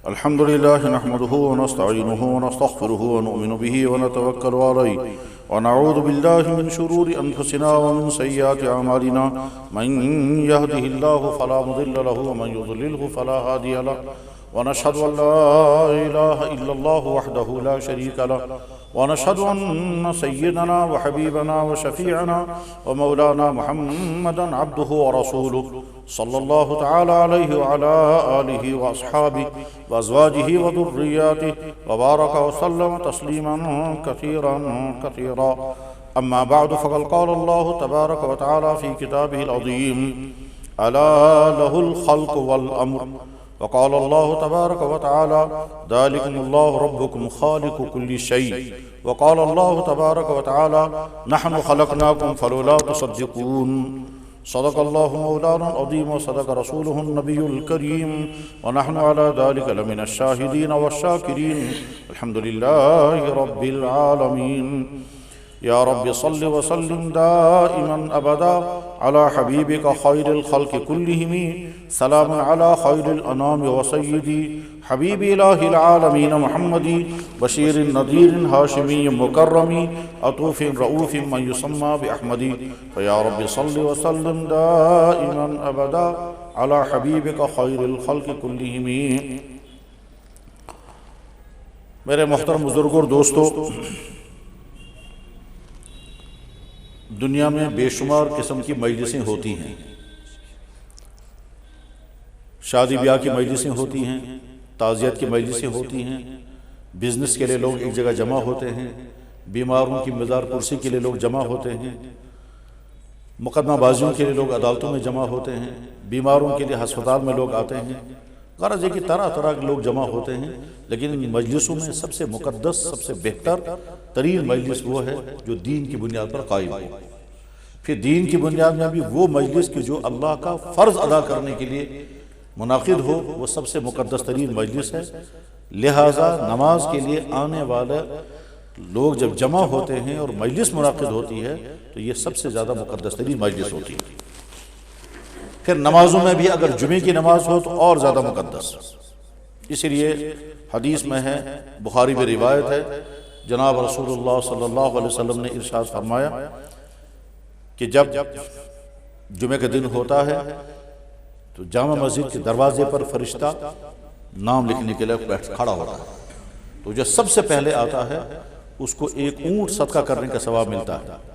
الحمد لله نحمده ونستعينه ونستغفره ونؤمن به ونتوكل عليه ونعوذ بالله من شرور أنفسنا ومن سيئات أعمالنا من يهده الله فلا مضل له ومن يضلله فلا هادي له ونشهد أن لا إله إلا الله وحده لا شريك له ونشهد أن سيدنا وحبيبنا وشفيعنا ومولانا محمدا عبده ورسوله صلى الله تعالى عليه وعلى آله وأصحابه وأزواجه وذرياته وبارك وسلم تسليما كثيرا أما بعد فقد قال الله تبارك وتعالى في كتابه العظيم ألا له الخلق والأمر وقال الله تبارك وتعالى ذلكم الله ربكم خالق كل شيء وقال الله تبارك وتعالى نحن خلقناكم فلولا تصدقون صدق الله مولانا العظيم وصدق رسوله النبي الكريم ونحن على ذلك لمن الشاهدين والشاكرين الحمد لله رب العالمين يا رب صل وسلم دائما أبدا على حبيبك خير الخلق كلهم سلام على خير الأنام وسيدي حبيب إله العالمين محمد بشير نذير هاشمي مكرم عطوف رؤوف من يسمى بأحمد فيا رب صل وسلم دائما أبدا على حبيبك خير الخلق كلهم. میرے محترم بزرگوں اور دوستو، دنیا میں بے شمار قسم کی مجلسیں ہوتی ہیں. شادی بیاہ کی مجلسیں ہوتی ہیں، تعزیت کی مجلسیں ہوتی ہیں، بزنس کے لیے لوگ ایک جگہ جمع ہوتے ہیں، بیماروں کی مزار پرسی کے لیے لوگ جمع ہوتے ہیں، مقدمہ بازیوں کے لیے لوگ عدالتوں میں جمع ہوتے ہیں، بیماروں کے لیے ہسپتال میں لوگ آتے ہیں. غرض ہے کہ طرح طرح کے لوگ جمع ہوتے ہیں، لیکن ان مجلسوں میں سب سے مقدس، سب سے بہتر ترین مجلس وہ ہے جو دین کی بنیاد پر قائم ہو. پھر دین کی بنیاد میں بھی وہ مجلس کی جو اللہ کا فرض ادا کرنے کے لیے منعقد ہو، وہ سب سے مقدس ترین مجلس ہے. لہٰذا نماز کے لیے آنے والے لوگ جب جمع ہوتے ہیں اور مجلس منعقد ہوتی ہے تو یہ سب سے زیادہ مقدس ترین مجلس ہوتی ہے. پھر نمازوں میں بھی اگر جمعے کی نماز ہو تو اور زیادہ مقدس. اسی لیے حدیث میں ہے، بخاری میں روایت ہے، جناب رسول اللہ صلی اللہ علیہ وسلم نے ارشاد فرمایا کہ جب جمعے کا دن ہوتا ہے تو جامع مسجد کے دروازے پر فرشتہ نام لکھنے کے لیے کھڑا ہوتا ہے. تو جو سب سے پہلے آتا ہے اس کو ایک اونٹ صدقہ کرنے کا ثواب ملتا ہے،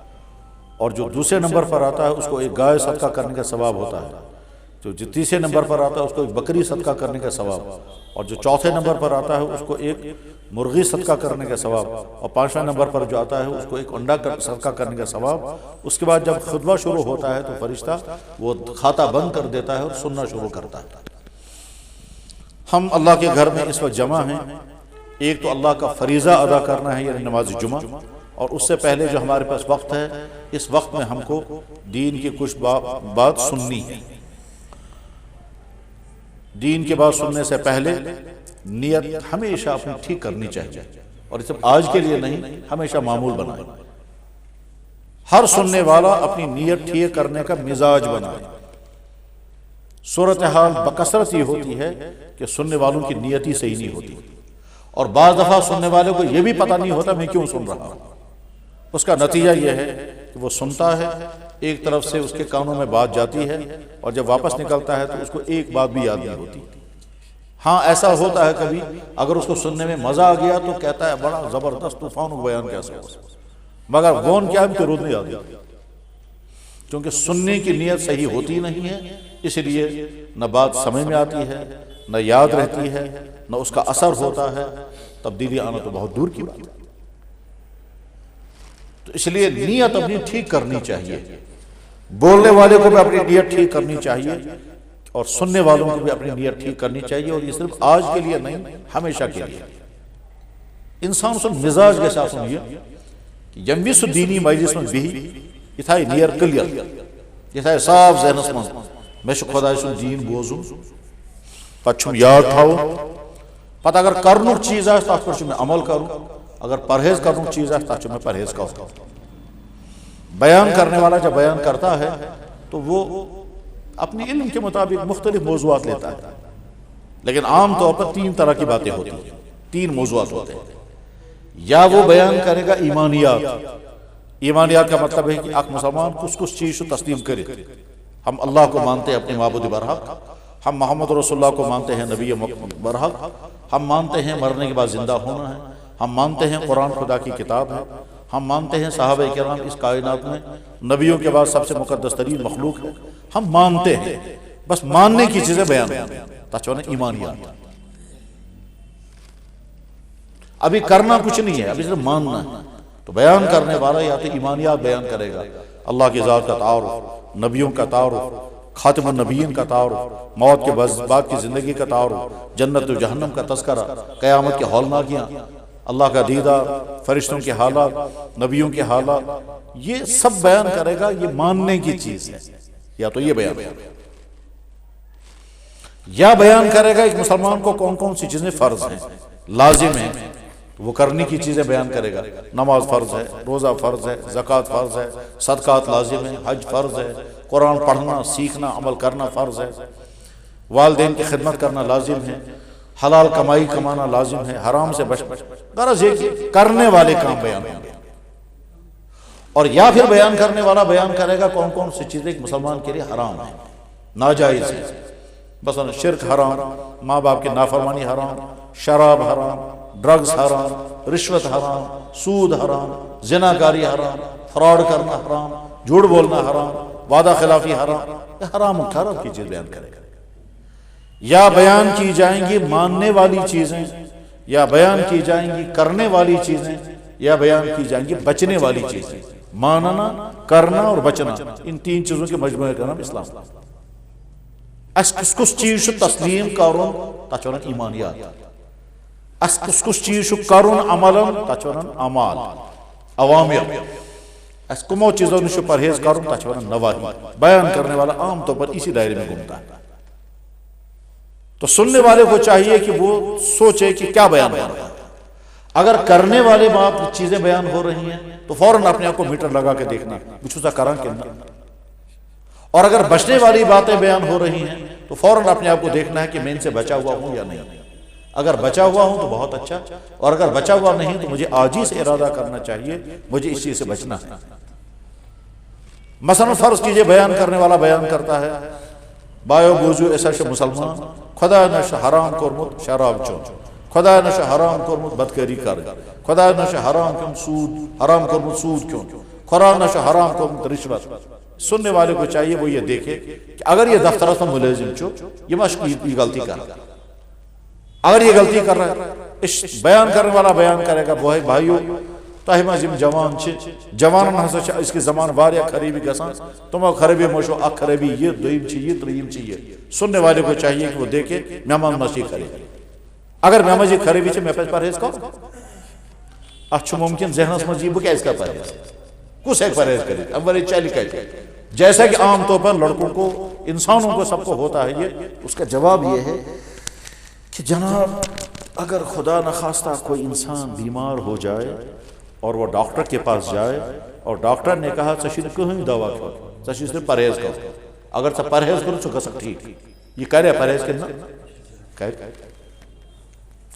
اور جو دوسرے نمبر پر آتا ہے اس کو ایک گائے صدقہ کرنے کا ثواب ہوتا ہے. جو تیسرے نمبر پر آتا ہے اس کو ایک بکری صدقہ کرنے کا ثواب، اور جو چوتھے نمبر پر آتا ہے اس کو ایک مرغی صدقہ کرنے کا ثواب، اور پانچواں نمبر پر جو آتا ہے اس کو ایک انڈا صدقہ کرنے کا ثواب. اس کے بعد جب خطبہ شروع ہوتا ہے تو فرشتہ وہ کھاتا بند کر دیتا ہے اور سننا شروع کرتا ہے. ہم اللہ کے گھر میں اس وقت جمع ہیں. ایک تو اللہ کا فریضہ ادا کرنا ہے، یعنی نماز جمعہ، اور اس سے پہلے جو ہمارے پاس وقت ہے، اس وقت میں ہم کو دین کی کچھ بات سننی ہے. دین کی بات سننے سے پہلے نیت ہمیشہ اپنی ٹھیک کرنی چاہیے، اور یہ سب آج کے لیے نہیں، ہمیشہ معمول بنائے. ہر سننے والا اپنی نیت ٹھیک کرنے کا مزاج بنائے. صورتحال بکثرت یہ ہوتی ہے کہ سننے والوں کی نیت ہی صحیح نہیں ہوتی، اور بعض دفعہ سننے والے کو یہ بھی پتہ نہیں ہوتا میں کیوں سن رہا ہوں. اس کا نتیجہ یہ ہے کہ وہ سنتا ہے، ایک طرف سے اس کے کانوں میں بات جاتی ہے، اور جب واپس نکلتا ہے تو اس کو ایک بات بھی یاد نہیں ہوتی. ہاں ایسا ہوتا ہے کبھی اگر اس کو سننے میں مزہ آ گیا تو کہتا ہے بڑا زبردست طوفان بیان کیسا ہو، مگر غون کیا بھی تو روز نہیں آتی، کیونکہ سننے کی نیت صحیح ہوتی نہیں ہے. اس لیے نہ بات سمجھ میں آتی ہے، نہ یاد رہتی ہے، نہ اس کا اثر ہوتا ہے. تبدیلی آنا تو بہت دور کی بات ہے. تو اس لیے نیت اپنی ٹھیک کرنی چاہیے. بولنے والے کو بھی اپنی نیت ٹھیک کرنی چاہیے، اور سننے والوں کو بھی اپنی نیت ٹھیک کرنی چاہیے. اور یہ صرف آج کے لیے نہیں، ہمیشہ کے لیے. انسان سن مزاج کے ساتھ سنیے کہ یمی سو دینی مجلس میں بھی یہ تھا نیئر کلیئر، یہ تھا صاف ذہنس من میں خدا سن دین بوزن پچھم یاد تھاؤ. پتہ اگر کرنک چیز ہے تک پر میں عمل کروں، اگر پرہیز کرنک چیز ہے تک میں پرہیز کروں. بیان کرنے والا جب بیان کرتا ہے تو وہ اپنی علم کے مطابق مختلف موضوعات لیتا ہے. لیکن عام طور پر 3 طرح کی باتیں ہوتی ہیں، 3 موضوعات ہوتے ہیں۔ یا وہ بیان کرے گا ایمانیات۔ ایمانیات کا مطلب ہے کہ ایک مسلمان کس چیز کو تسلیم کرے۔ ہم اللہ کو مانتے ہیں اپنے معبود برحق، ہم محمد رسول اللہ کو مانتے ہیں نبی برحق، ہم مانتے ہیں مرنے کے بعد زندہ ہونا ہے، ہم مانتے ہیں قرآن خدا کی کتاب ہے، ہم مانتے ہیں صحابہ کرام اس کائنات میں نبیوں کے بعد سب سے مقدس ترین مخلوق ہے، ہم مانتے ہیں، بس ماننے کی چیزیں بیان ہیں، تاچوانا ایمانیات۔ ابھی کرنا کچھ نہیں ہے، ابھی صرف ماننا ہے۔ تو بیان کرنے والا یا تو ایمانیات بیان کرے گا، اللہ کی ذات کا تعارف، نبیوں کا تعارف، خاتم النبیین کا تعارف، موت کے بعد کی زندگی کا تعارف، جنت و جہنم کا تذکرہ، قیامت کے ہولناکیاں، اللہ کا دیدار، فرشتوں کے حالات، نبیوں کے حالات، یہ سب بیان کرے گا۔ یہ ماننے کی چیز ہے، یا تو یہ بیان کرے گا، یا بیان کرے گا ایک مسلمان کو کون کون سی چیزیں فرض ہیں، لازم ہیں، وہ کرنے کی چیزیں بیان کرے گا۔ نماز فرض ہے، روزہ فرض ہے، زکوٰۃ فرض ہے، صدقات لازم ہے، حج فرض ہے، قرآن پڑھنا، سیکھنا، عمل کرنا فرض ہے، والدین کی خدمت کرنا لازم ہے، حلال کمائی کمانا لازم ہے، حرام سے بچنا۔ غرض یہ کہ کرنے والے کام بیان ہوں گے۔ اور یا پھر بیان کرنے والا بیان کرے گا کون کون سی چیزیں ایک مسلمان کے لیے حرام ہیں، ناجائز ہیں۔ مثلا شرک حرام، ماں باپ کی نافرمانی حرام، شراب حرام، ڈرگز حرام، رشوت حرام، سود حرام، زناکاری حرام، فراڈ کرنا حرام، جھوٹ بولنا حرام، وعدہ خلافی حرام، یہ حرام کی چیز بیان کرے گا۔ یا بیان کی جائیں گی ماننے والی چیزیں، یا بیان کی جائیں گی کرنے والی چیزیں، یا بیان کی جائیں گی بچنے والی چیزیں۔ ماننا، کرنا اور بچنا، ان 3 چیزوں کے مجموعے کا نام اسلام۔ اس کس چیز تسلیم کرن تتھ ونان ایمانیات، اس کس چیز کرن عملن تتھ ونان اعمال، اوامر۔ اس کمو چیزوں نش پرہیز کرن تتھ ونان نواہی۔ بیان کرنے والا عام طور پر اسی دائرے میں گھومتا ہے۔ تو سننے والے کو چاہیے کہ وہ سوچے کہ کیا بیان کر رہا ہے۔ اگر کرنے والے بات چیزیں بیان ہو رہی ہیں تو فوراً اپنے آپ کو میٹر لگا کے دیکھنا بچھو کرا کہ نہ، اور اگر بچنے والی باتیں بیان ہو رہی ہیں تو فوراً اپنے آپ کو دیکھنا ہے کہ میں ان سے بچا ہوا ہوں یا نہیں۔ اگر بچا ہوا ہوں تو بہت اچھا، اور اگر بچا ہوا نہیں تو مجھے آج ہی سے ارادہ کرنا چاہیے، مجھے اس چیز سے بچنا ہے۔ مثلا فرض کیجئے بیان کرنے والا بیان کرتا ہے بایو بوزو ایسا مسلمان خدا نش حرام کورمت شراب چون، خدا نش حرام کورمت بدکاری کر، خدا نش حرام کورمت سود، حرام کورمت سود کیوں، خدا نش حرام کورمت رشوت۔ سننے والے کو چاہیے وہ یہ دیکھے کہ اگر یہ دفترس میں ملازم چھو، یہ مشق یہ غلطی کر رہا ہے، اگر یہ غلطی کر رہا ہے، اس بیان کرنے والا بیان کرے گا بھائیو تہ مز جوان جوانن ہسا اس کے زمان واریاہ خرابی گژھان، تمو خرابی مشو اخ خرابی یہ، دویم یہ، تریم یہ۔ سننے والے کو چاہیے کہ وہ دیکھے مے من مز یہ خرابی، اگر مے مز یہ خرابی ہے مے پہ پرہیز کر۔ اتھ ممکن ذہنس مز یہ بہ کیازِ کر پرہیز، کس ہیکہ پرہیز کرت، ام ورے چلہِ کتہِ۔ جیسا کہ عام طور پر لڑکوں کو، انسانوں کو، سب کو ہوتا ہے یہ، اس کا جواب یہ ہے کہ جناب اگر خدا نخواستہ کوئی انسان بیمار ہو جائے اور وہ ڈاکٹر کے پاس جائے اور ڈاکٹر نے کہا ژےٚ کہیں دوا کھیو، ژےٚ صرف پرہیز کر، اگر ژٕ پرہیز کر ژٕ گژھکھ ٹھیک، یہ کرے پرہیز کرنا،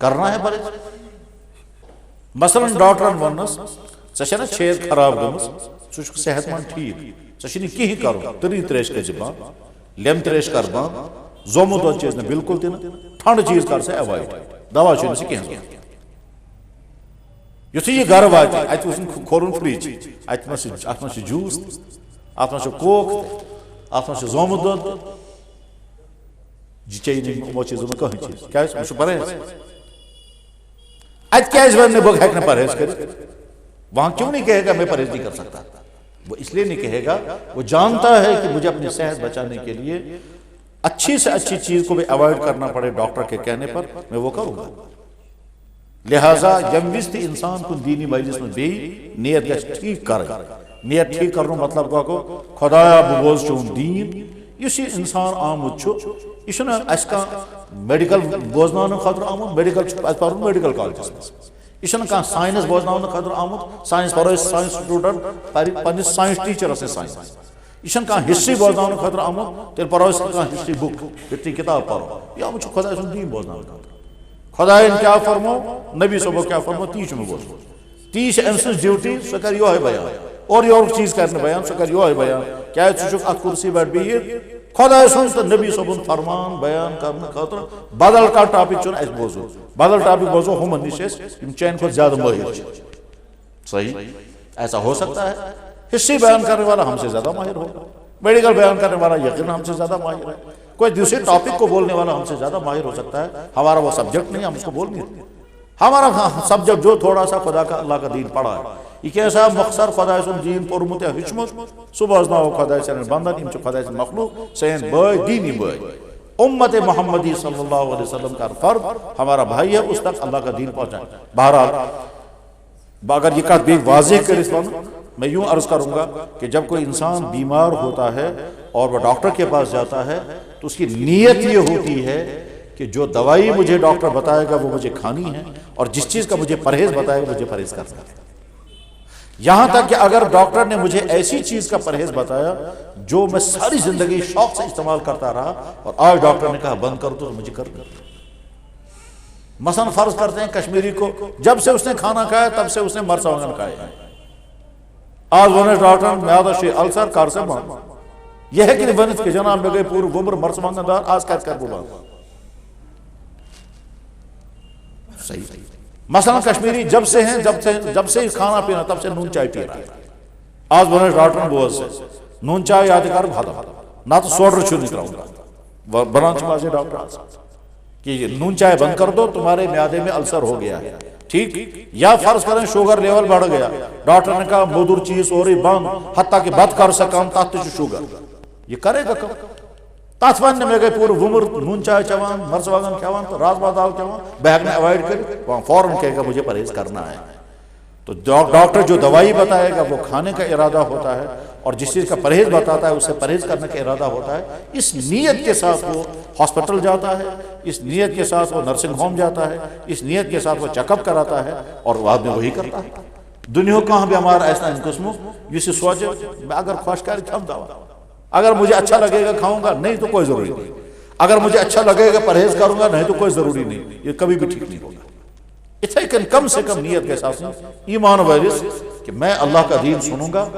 کرنا ہے پرہیز۔ مثلا ڈاکٹرن ونس ژےٚ نا چھید خراب گٔمٕژ، ژٕ چھُکھ صحت مند ٹھیک، ژےٚ چھُے نہٕ کِہیٖنۍ کرُن، تٔرٕنۍ تریش کٔرۍ زِ بنٛد، لیٚمبۍ تریش کر بنٛد، زومُت دۄد چیٚیہِ نہٕ بالکل تہِ نہٕ، ٹھنڈٕ چیٖز کر ژٕ ایوایڈ، دوا چھُے نہٕ ژٕ کینٛہہ۔ یُتھُے یہِ گرٕ واتہِ اتہِ وٕچھُن کھولُن فرج، اتھ منٛز چھُ جوٗس تہِ، اتھ منٛز چھُ کوک تہِ، اتھ منٛز چھُ زومُت دۄد تہِ، یہِ چیٚیہِ نہٕ یِمو چیٖزو منٛز کٕہٕنۍ چیٖز، کیٛازِ یہِ چھُ پرہیز۔ اتہِ کیٛازِ وَنہِ نہٕ بہٕ ہٮ۪کہٕ نہٕ پرہیز کٔرِتھ، وہاں کیوں نہیں کہے گا میں پرہیز نہیں کر سکتا؟ وہ اس لیے نہیں کہے گا، وہ جانتا ہے کہ مجھے اپنی صحت بچانے کے لیے اچھی سے اچھی چیز کو بھی اوائڈ کرنا پڑے ڈاکٹر کے کہنے پر، میں وہ کروں گا۔ لہٰذا یموز تہ انسان کن دینی مجلس میں بی نیت گژھِ ٹھیک کرٕنۍ، نیت ٹھیک کرنُک مطلب گوٚو خدایا بہٕ بوزٕ چون دیٖن۔ یُس یہِ انسان آمُت چھُ یہِ چھُنہٕ اَسہِ کانٛہہ میڈیکل بوزناونہٕ خٲطرٕ آمُت، میڈیکل چھُ اَسہِ پرُن میڈیکل کالجس منٛز، یہ چھُنہٕ کانٛہہ ساینس بوزناونہٕ خٲطرٕ آمُت، ساینس پرو أسۍ ساینس سٹوٗڈنٹ پننس ساینس ٹیٖچرس سۭتۍ ساینس، یہ ہسٹری بوزن خاطر آمت تیل پڑھو ہسٹری بک ہسٹری کتاب پڑھو یہ آمت خدا سن دین بوزن خدا کیا فرمو نبی صبح کیا فرمو تی میں بوزن تی ام سن ڈیوٹی سہ کر یہ بیان اور یہ چیز کرنے بیان سہ کر یہ بیان کیا ثہ ات کرسی پہ بہت خدا سن تو نبی صبن فرمان بیان کرنے خاطر بدل کا ٹاپک چھ اس بوزو بدل ٹاپک بوزو ہمن نش چین کو زیادہ ماہر صحیح ایسا ہو سکتا ہے ہسٹری بیان کرنے والا ہم سے زیادہ ماہر ہوگا میڈیکل بیان کرنے والا یقین ہم سے زیادہ ماہر ہے کوئی دوسرے ٹاپک کو بولنے والا ہم سے زیادہ ماہر ہو سکتا ہے ہمارا وہ سبجیکٹ نہیں ہم اس کو بول نہیں ہمارا سبجیکٹ جو تھوڑا سا خدا کا اللہ کا دین پڑھا ہے یہ کیسا مختصر خدا سن دین پورمت یا ہچمت صبح ناو خدا سن بندن ام خدا سن مخلوق سین بھائی دینی بھائی امت محمدی صلی اللہ علیہ وسلم کا فرد ہمارا بھائی ہے اس تک اللہ کا دین پہنچائیں بہرحال اگر یہ بات بھی واضح کرے میں یوں عرض کروں گا کہ جب کوئی انسان بیمار ہوتا ہے اور وہ ڈاکٹر کے پاس جاتا ہے تو اس کی نیت یہ ہوتی ہے کہ جو دوائی مجھے ڈاکٹر بتائے گا وہ مجھے کھانی ہے اور جس چیز کا مجھے پرہیز بتائے گا مجھے پرہیز کرنا ہے یہاں تک کہ اگر ڈاکٹر نے مجھے ایسی چیز کا پرہیز بتایا جو میں ساری زندگی شوق سے استعمال کرتا رہا اور آج ڈاکٹر نے کہا بند کر دو تو مجھے کر دو مثلا فرض کرتے ہیں کشمیری کو جب سے اس نے کھانا کھایا تب سے اس نے مرژوانگن کھائے ہیں آج ونس ڈاکٹر میادہ شی السر کار سے بند یہ ہے کہ ونس کے جناب میں گئے پورے گمر مرژوانگن دار آج کر وہ بند صحیح مثلا کشمیری جب سے ہیں جب سے کھانا پینا تب سے نون چائے پی رہا ہے آج ونس ڈاکٹر بوز سے نون چائے یاد کر بھادا نہ تو سوڈر چھو نکلاؤں گا برانچ بازی ڈاکٹر کہ نون چائے بند کر دو تمہارے میادے میں السر ہو گیا ہے ٹھیک یا فرض کریں شوگر لیول بڑھ گیا ڈاکٹر نے کہا مودر چیز اور بند حتیٰ کہ بد کر سکام تات شوگر یہ کرے گا کم تات ون میں گئے پورے ومر نون چائے چوان مرژوانگن کھوان تو رازما دال کھوان بہن اوائڈ کر فوراً کہے گا مجھے پرہیز کرنا ہے تو ڈاکٹر جو دوائی بتائے گا وہ کھانے کا ارادہ ہوتا ہے اور جس چیز کا پرہیز بتاتا ہے اسے پرہیز کرنے کا ارادہ ہوتا ہے اس نیت کے ساتھ وہ ہاسپٹل جاتا ہے اس نیت کے ساتھ وہ نرسنگ ہوم جاتا ہے اس نیت کے ساتھ وہ چیک اپ کراتا ہے اور بعد میں وہی کرتا ہے دنیا کہاں بھی ہمارا ایسا ان قسموں جسے سوچے اگر خوش کر کھم دوا اگر مجھے اچھا لگے گا کھاؤں گا نہیں تو کوئی ضروری نہیں اگر مجھے اچھا لگے گا پرہیز کروں گا نہیں تو کوئی ضروری نہیں یہ کبھی بھی ٹھیک نہیں ہوگا اتنے کم سے کم نیت کے ساتھ ایمان وائرس کہ میں اللہ کا دین سنوں گا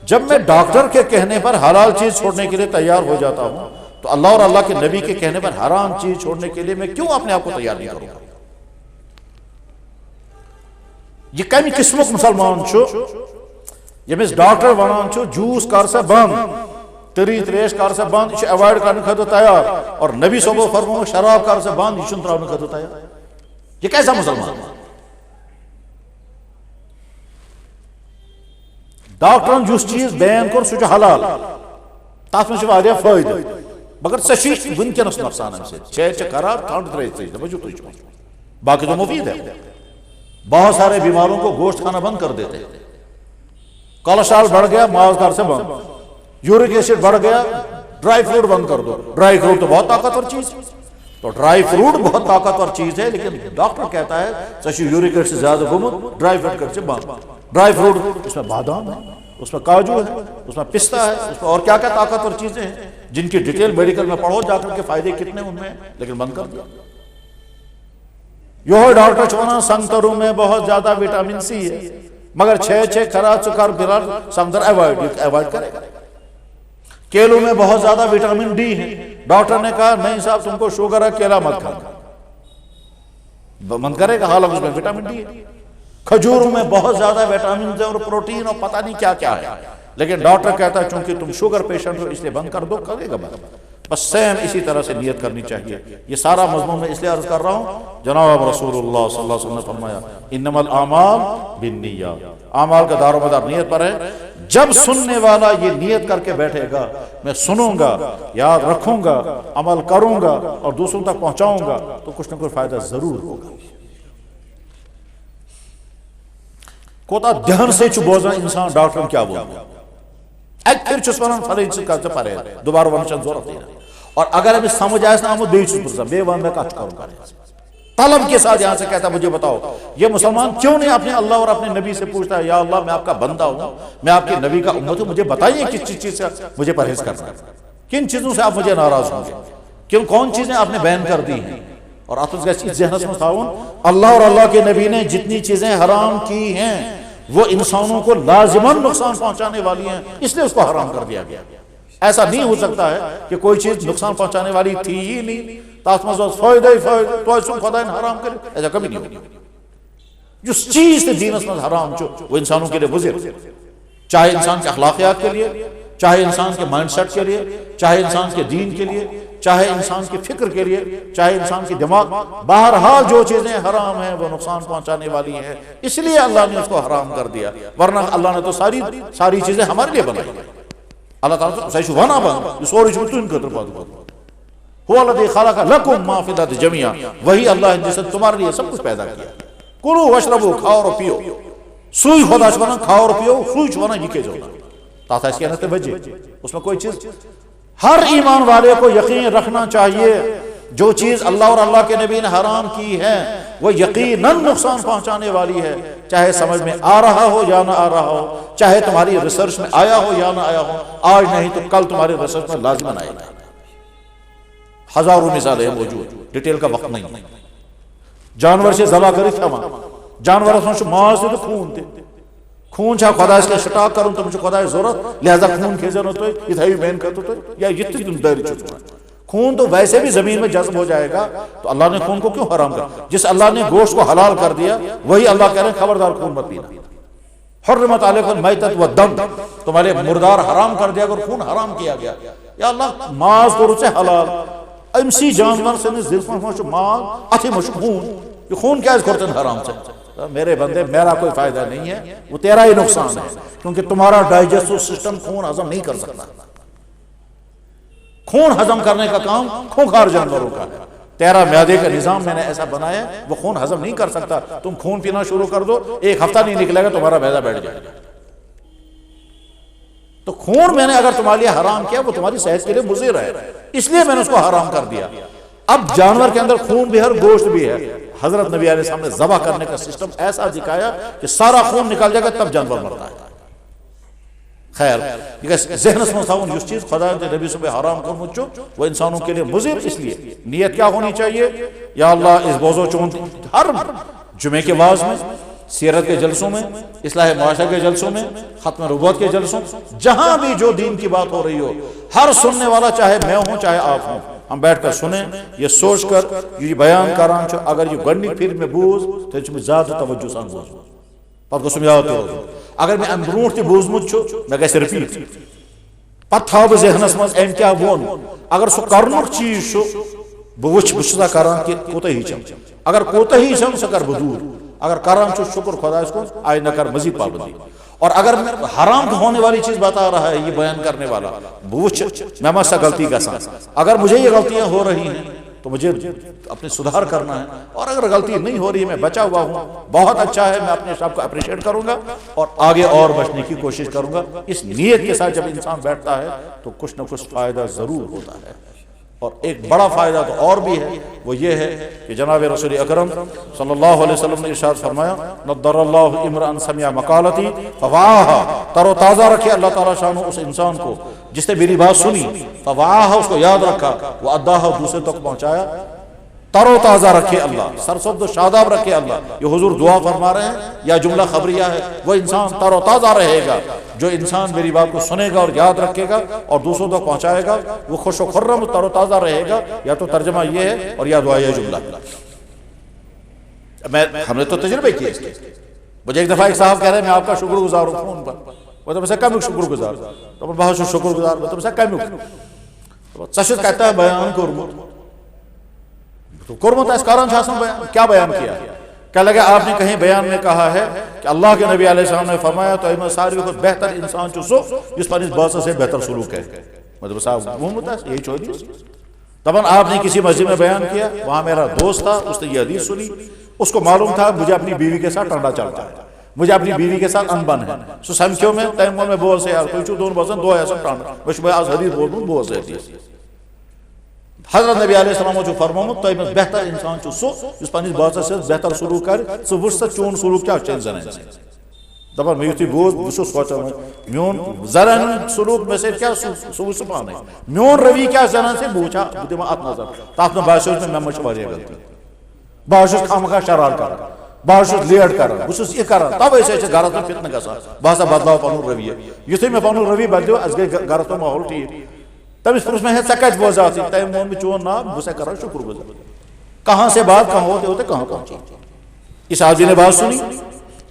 جب میں ڈاکٹر کے کہنے پر حلال چیز چھوڑنے کے لیے تیار ہو جاتا ہوں تو اللہ اور اللہ کے نبی کے کہنے پر حرام چیز چھوڑنے کے لیے میں کیوں اپنے آپ کو تیار نہیں کروں گا یہ کمی قسمک مسلمان چھو یمس ڈاکٹر ونان چھو جوس کر سے بند تری تریش کر سے بند یہ اوائڈ کرنے خاطر تیار اور نبی صلی اللہ علیہ وسلم فرمو شراب کر سے بند یہ چھن تراؤنے خاطر تیار یہ کیسا مسلمان ڈاکٹرن جس چیز بین کر سہ حلال تات میں واریاہ فائدہ مگر ژے ونکس نقصان امہ سۭتۍ خراب ٹھنڈ ترٛٲیِتھ دپو تُہۍ باقی تو مفید ہے بہت سارے بیماروں کو گوشت کھانا بند کر دیتے ہیں کولیسٹرول بڑھ گیا ماز کر سے بند یورک ایسڈ بڑھ گیا ڈرائی فروٹ بند کر دو ڈرائی فروٹ تو بہت طاقتور چیز تو ڈرائی فروٹ بہت طاقتور چیز ہے لیکن ڈاکٹر کہتا ہے ژے یورک ایسڈ سے زیادہ گومت ڈرائی فروٹ کر سے بند ڈرائی فروٹ اس میں بادام ہے اس میں کاجو ہے اس میں پستہ ہے اس میں اور کیا کیا طاقتور چیزیں ہیں جن کی ڈیٹیل میڈیکل میں پڑھو جا کر کے فائدے کتنے ان میں لیکن بند کر دیا یہ ڈاکٹر چھونا سنگتروں میں بہت زیادہ وٹامن سی ہے مگر چھ کھرا چکر پھر سنگتر ایوائڈ کرے گا کیلوں میں بہت زیادہ وٹامن ڈی ہے ڈاکٹر نے کہا نہیں صاحب تم کو شوگر ہے کیلا مت کھانا بند کرے گا حالانکہ اس میں وٹامن ڈی ہے کھجوروں میں بہت زیادہ وٹامن اور پروٹین اور پتہ نہیں کیا کیا ہے لیکن ڈاکٹر کہتا ہے چونکہ تم شوگر پیشنٹ ہو اس لیے بند کر دو کرے گا بند بس سیم اسی طرح سے نیت کرنی چاہیے یہ سارا مضمون میں اس لیے عرض کر رہا ہوں جناب رسول اللہ صلی اللہ علیہ وسلم نے فرمایا انما الاعمال بالنیات اعمال کا دار و مدار نیت پر ہے جب سننے والا یہ نیت کر کے بیٹھے گا میں سنوں گا یاد رکھوں گا عمل کروں گا اور دوسروں تک پہنچاؤں گا تو کچھ نہ کچھ فائدہ ضرور ہوگا کوتا دھیان سے بوزان انسان ڈاکٹر کیا بولتا ایک پھر چھس ونان فلین سے کرتے پرے دوبارہ ونشن ضرورت ہے اور اگر ہمیں سمجھ آئے نا ہم بیچ پرسا بے ون میں کچھ کروں گا طلب کے ساتھ یہاں سے کہتا ہے مجھے بتاؤ یہ مسلمان کیوں نہیں اپنے اللہ اور اپنے نبی سے پوچھتا ہے یا اللہ میں آپ کا بندہ ہوں، میں آپ کے نبی کا امت ہوں، مجھے بتائیے کس چیز سے مجھے پرہیز کرنا ہے، کن چیزوں سے آپ مجھے ناراض ہوں گے، کون چیزیں آپ نے بیان کر دی ہیں۔ اور آپ اس کا ذہن میں تھاون اللہ اور اللہ کے نبی نے جتنی چیزیں حرام کی ہیں وہ انسانوں کو لازماً نقصان پہنچانے والی ہیں، اس لیے اس کو حرام کر دیا گیا۔ ایسا نہیں ہو سکتا ہے کہ کوئی چیز نقصان پہنچانے والی تھی ہی نہیں تاس مزہ فائدہ ہی فائدہ تو ایسا خدا نے حرام کرے، ایسا کبھی نہیں ہوگا۔ جس چیز سے دین اسمت حرام چھو وہ انسانوں کے لیے مضر، چاہے انسان کے اخلاقیات کے لیے، چاہے انسان کے مائنڈ سیٹ کے لیے، چاہے انسان کے دین کے لیے، چاہے انسان کے فکر کے لیے، چاہے انسان کے دماغ، بہرحال جو چیزیں حرام ہیں وہ نقصان پہنچانے والی ہیں، اس لیے اللہ نے اس کو حرام کر دیا، ورنہ اللہ نے تو ساری چیزیں ہمارے لیے بنائی ہیں۔ اللہ تعالیٰ سے ونہ بنا یہ سوری چھوٹو ان قدر بات کرو هو الذی خلق لکم ما فی الارض جميعا، وہی اللہ ہے جس نے تمہارے لیے سب کچھ پیدا کیا۔ کلو واشربو، کھاؤ اور پیو، سوئی خدا چھ کھاؤ اور پیو، سوئی چھ یہ کہ جو تاتا اس کے نت وجہ اس میں کوئی چیز، ہر ایمان والے کو یقین رکھنا چاہیے جو چیز اللہ اور اللہ کے نبی نے حرام کی ہے وہ یقیناً نقصان پہنچانے والی ہے، چاہے سمجھ میں آ رہا ہو یا نہ آ رہا ہو، چاہے تمہاری ریسرچ میں آیا ہو یا نہ آیا ہو، آج نہیں تو کل تمہاری ریسرچ میں لازماً آئے گا۔ ہزاروں مثالیں ہیں موجود، ڈیٹیل کا وقت نہیں۔ جانور سے ذبح کری تھا وہاں، جانور سے ماز سے تو خون تھے، خون چاہ خدا اس کے شٹاک کروں تو مجھے خدا ضرورت لہذا خون کھیزن ہوتا ہے یہ تھا بین کرتا ہے یا یہ تھی داری چھوٹا ہے۔ خون تو ویسے بھی زمین میں جذب ہو جائے گا، تو اللہ نے خون کو کیوں حرام کر؟ جس اللہ نے گوشت کو حلال کر دیا وہی اللہ کہہ رہے ہیں خبردار خون مت پینا۔ حرمت علیکم المیتۃ والدم، تمہارے مردار حرام کر دیا اور خون حرام کیا گیا۔ یا اللہ ماز تو سے حلال امسی جانور سے زلفن ماز اتھی مش خون، یہ خون کیا اس کرتے حرام سے؟ میرے بندے میرا کوئی فائدہ نہیں ہے، وہ تیرا ہی نقصان ہے، کیونکہ تمہارا ڈائجسٹو سسٹم خون ہضم نہیں کر سکتا۔ خون ہضم کرنے کا کام خونخوار جانوروں کا ہے، تیرا معدے کا نظام میں نے ایسا بنایا وہ خون ہضم نہیں کر سکتا۔ تم خون پینا شروع کر دو، ایک ہفتہ نہیں نکلے گا تمہارا معدہ بیٹھ جائے گا۔ تو خون میں نے اگر تمہارے لیے حرام کیا وہ تمہاری صحت کے لیے مضر ہے، اس لیے میں نے اس کو حرام کر دیا۔ اب جانور کے اندر خون بھی ہے اور گوشت بھی ہے، حضرت نبی علیہ السلام نے ذبح کرنے کا سسٹم ایسا دکھایا کہ سارا خون نکل جائے گا تب جانور مرتا ہے۔ خیر ذہن اس مستعون جس چیز خدا نبی صبح حرام کر مجھو وہ انسانوں کے لیے مضر، اس لیے نیت کیا ہونی چاہیے؟ یا اللہ اس بوزو چون ہر جمعے کے واعظ میں، سیرت کے جلسوں میں، اصلاح معاشرہ کے جلسوں میں، ختم نبوت کے جلسوں، جہاں بھی جو دین کی بات ہو رہی ہو، ہر سننے والا چاہے میں ہوں چاہے آپ ہوں، ہم بیٹھ کر سنیں، یہ سوچ کر یہ بیان کران چھو اگر یہ گنڈی پھر میں بوز تو یہ زیادہ توجہ سان بوز پتہ گوسم یاد تو اگر میں ام برونٹ تہ بوزمت چھو میں گژھِ رپیٹ پتہ تھاو بہ ذہنس مز ام کیا وون، اگر سہ کرنک چیز چھو بہ وچھ بہ چھُسا کران کہ کوتاہی چھم، اگر کوتاہی چھم سہ کر بہ دور، اگر کران چھو شکر خدا اس کو آئندہ کر مزید پابندی، اور اگر حرام ہونے والی چیز بتا رہا ہے یہ بیان کرنے والا بہ وچھ میں مت سا غلطی گژھان، اگر مجھے یہ غلطیاں ہو رہی ہیں تو مجھے اپنے سدھار کرنا ہے، اور اگر غلطی نہیں ہو رہی ہے میں بچا ہوا ہوں بہت اچھا ہے، میں اپنے آپ کو اپریشیٹ کروں گا اور آگے اور بچنے کی کوشش کروں گا۔ اس نیت کے ساتھ جب انسان بیٹھتا ہے تو کچھ نہ کچھ فائدہ ضرور ہوتا ہے، اور ایک بڑا فائدہ تو اور بھی ہے، وہ یہ ہے کہ جناب رسول اکرم صلی اللہ علیہ وسلم نے ارشاد فرمایا نضر اللہ امرا سمع مقالتی فوعاها، تر و تازہ رکھے اللہ تعالیٰ شان اس انسان کو جس نے میری بات سنی، فوعاها اس کو یاد رکھا، واداها دوسرے تک پہنچایا، تر و تازہ رکھے اللہ، سرسبز و شاداب رکھے اللہ۔ یہ حضور دعا فرما رہے ہیں یا جملہ خبریہ ہے؟ وہ انسان تر و تازہ رہے گا جو انسان میری بات کو سنے گا اور یاد رکھے گا اور دوسروں تک پہنچائے گا، وہ خوش و خرم تر و تازہ رہے گا۔ یا تو ترجمہ یہ ہے اور یا دعا یہ جملہ۔ ہم نے تو تجربے کیے اس کے، مجھے ایک دفعہ ایک صاحب کہہ رہے ہیں میں آپ کا شکر گزار ہوں فون پر، وہ تو کم شکر گزار، تو بہت شکر گزار، وہ تو کم سشد کہتا ہے بیان کرمت، تو کرمت اس کارن بیان کیا بیان کیا؟ کیا لگا آپ نے کہیں بیان میں کہا ہے کہ اللہ کے نبی علیہ السلام نے فرمایا تو ایمہ ساری وقت بہتر انسان چو سو جس پر اس بات سے بہتر سلوک ہے، مطلب صاحب وہ ہوتا ہے یہی چھوڑی۔ طبعا آپ نے کسی مسجد میں بیان کیا، وہاں میرا دوست تھا، اس نے یہ حدیث سنی، اس کو معلوم تھا مجھے اپنی بیوی کے ساتھ ٹنڈا چلتا ہے، مجھے اپنی بیوی کے ساتھ انبن ہے، سو سمکھیوں میں تیمون میں بول سے یار کوئی چو دون بزن دو ایسا ٹنڈا، میں شبہ آز حدیث بول دوں بول سے حدیث حضرت نبی علیہ السلام جو فرمومت تو بہتر انسان سہ اس پنس باچس بہتر سلوک کر ثہ وچ سا چون سلوک کیا چل زنان دپان میں یتھی بوز بہ سوچان میون زنان سلوک میں سے کیا سہ وچ پانے میون روی کیا زنان سے بہ وچھا بہ دما ات نظر تات میں باسیو میں مچ واریاہ غلطی بہت خامخواہ شرار کر بہت لیٹ کر بہت یہ کر توے سے گھرس میں فتنہ گژھان بہ ہسا بدلاو پن رویہ یتھے میں پن رویہ بدلیو اس گئی گھرس میں ماحول ٹھیک تمس پرس میں ژے کتہ بوزات تم وون چون نام بہ سا کران شکر گزار کہاں سے بات کہاں ہوتے ہوتے کہاں پہنچی اس آدمی نے بات سنی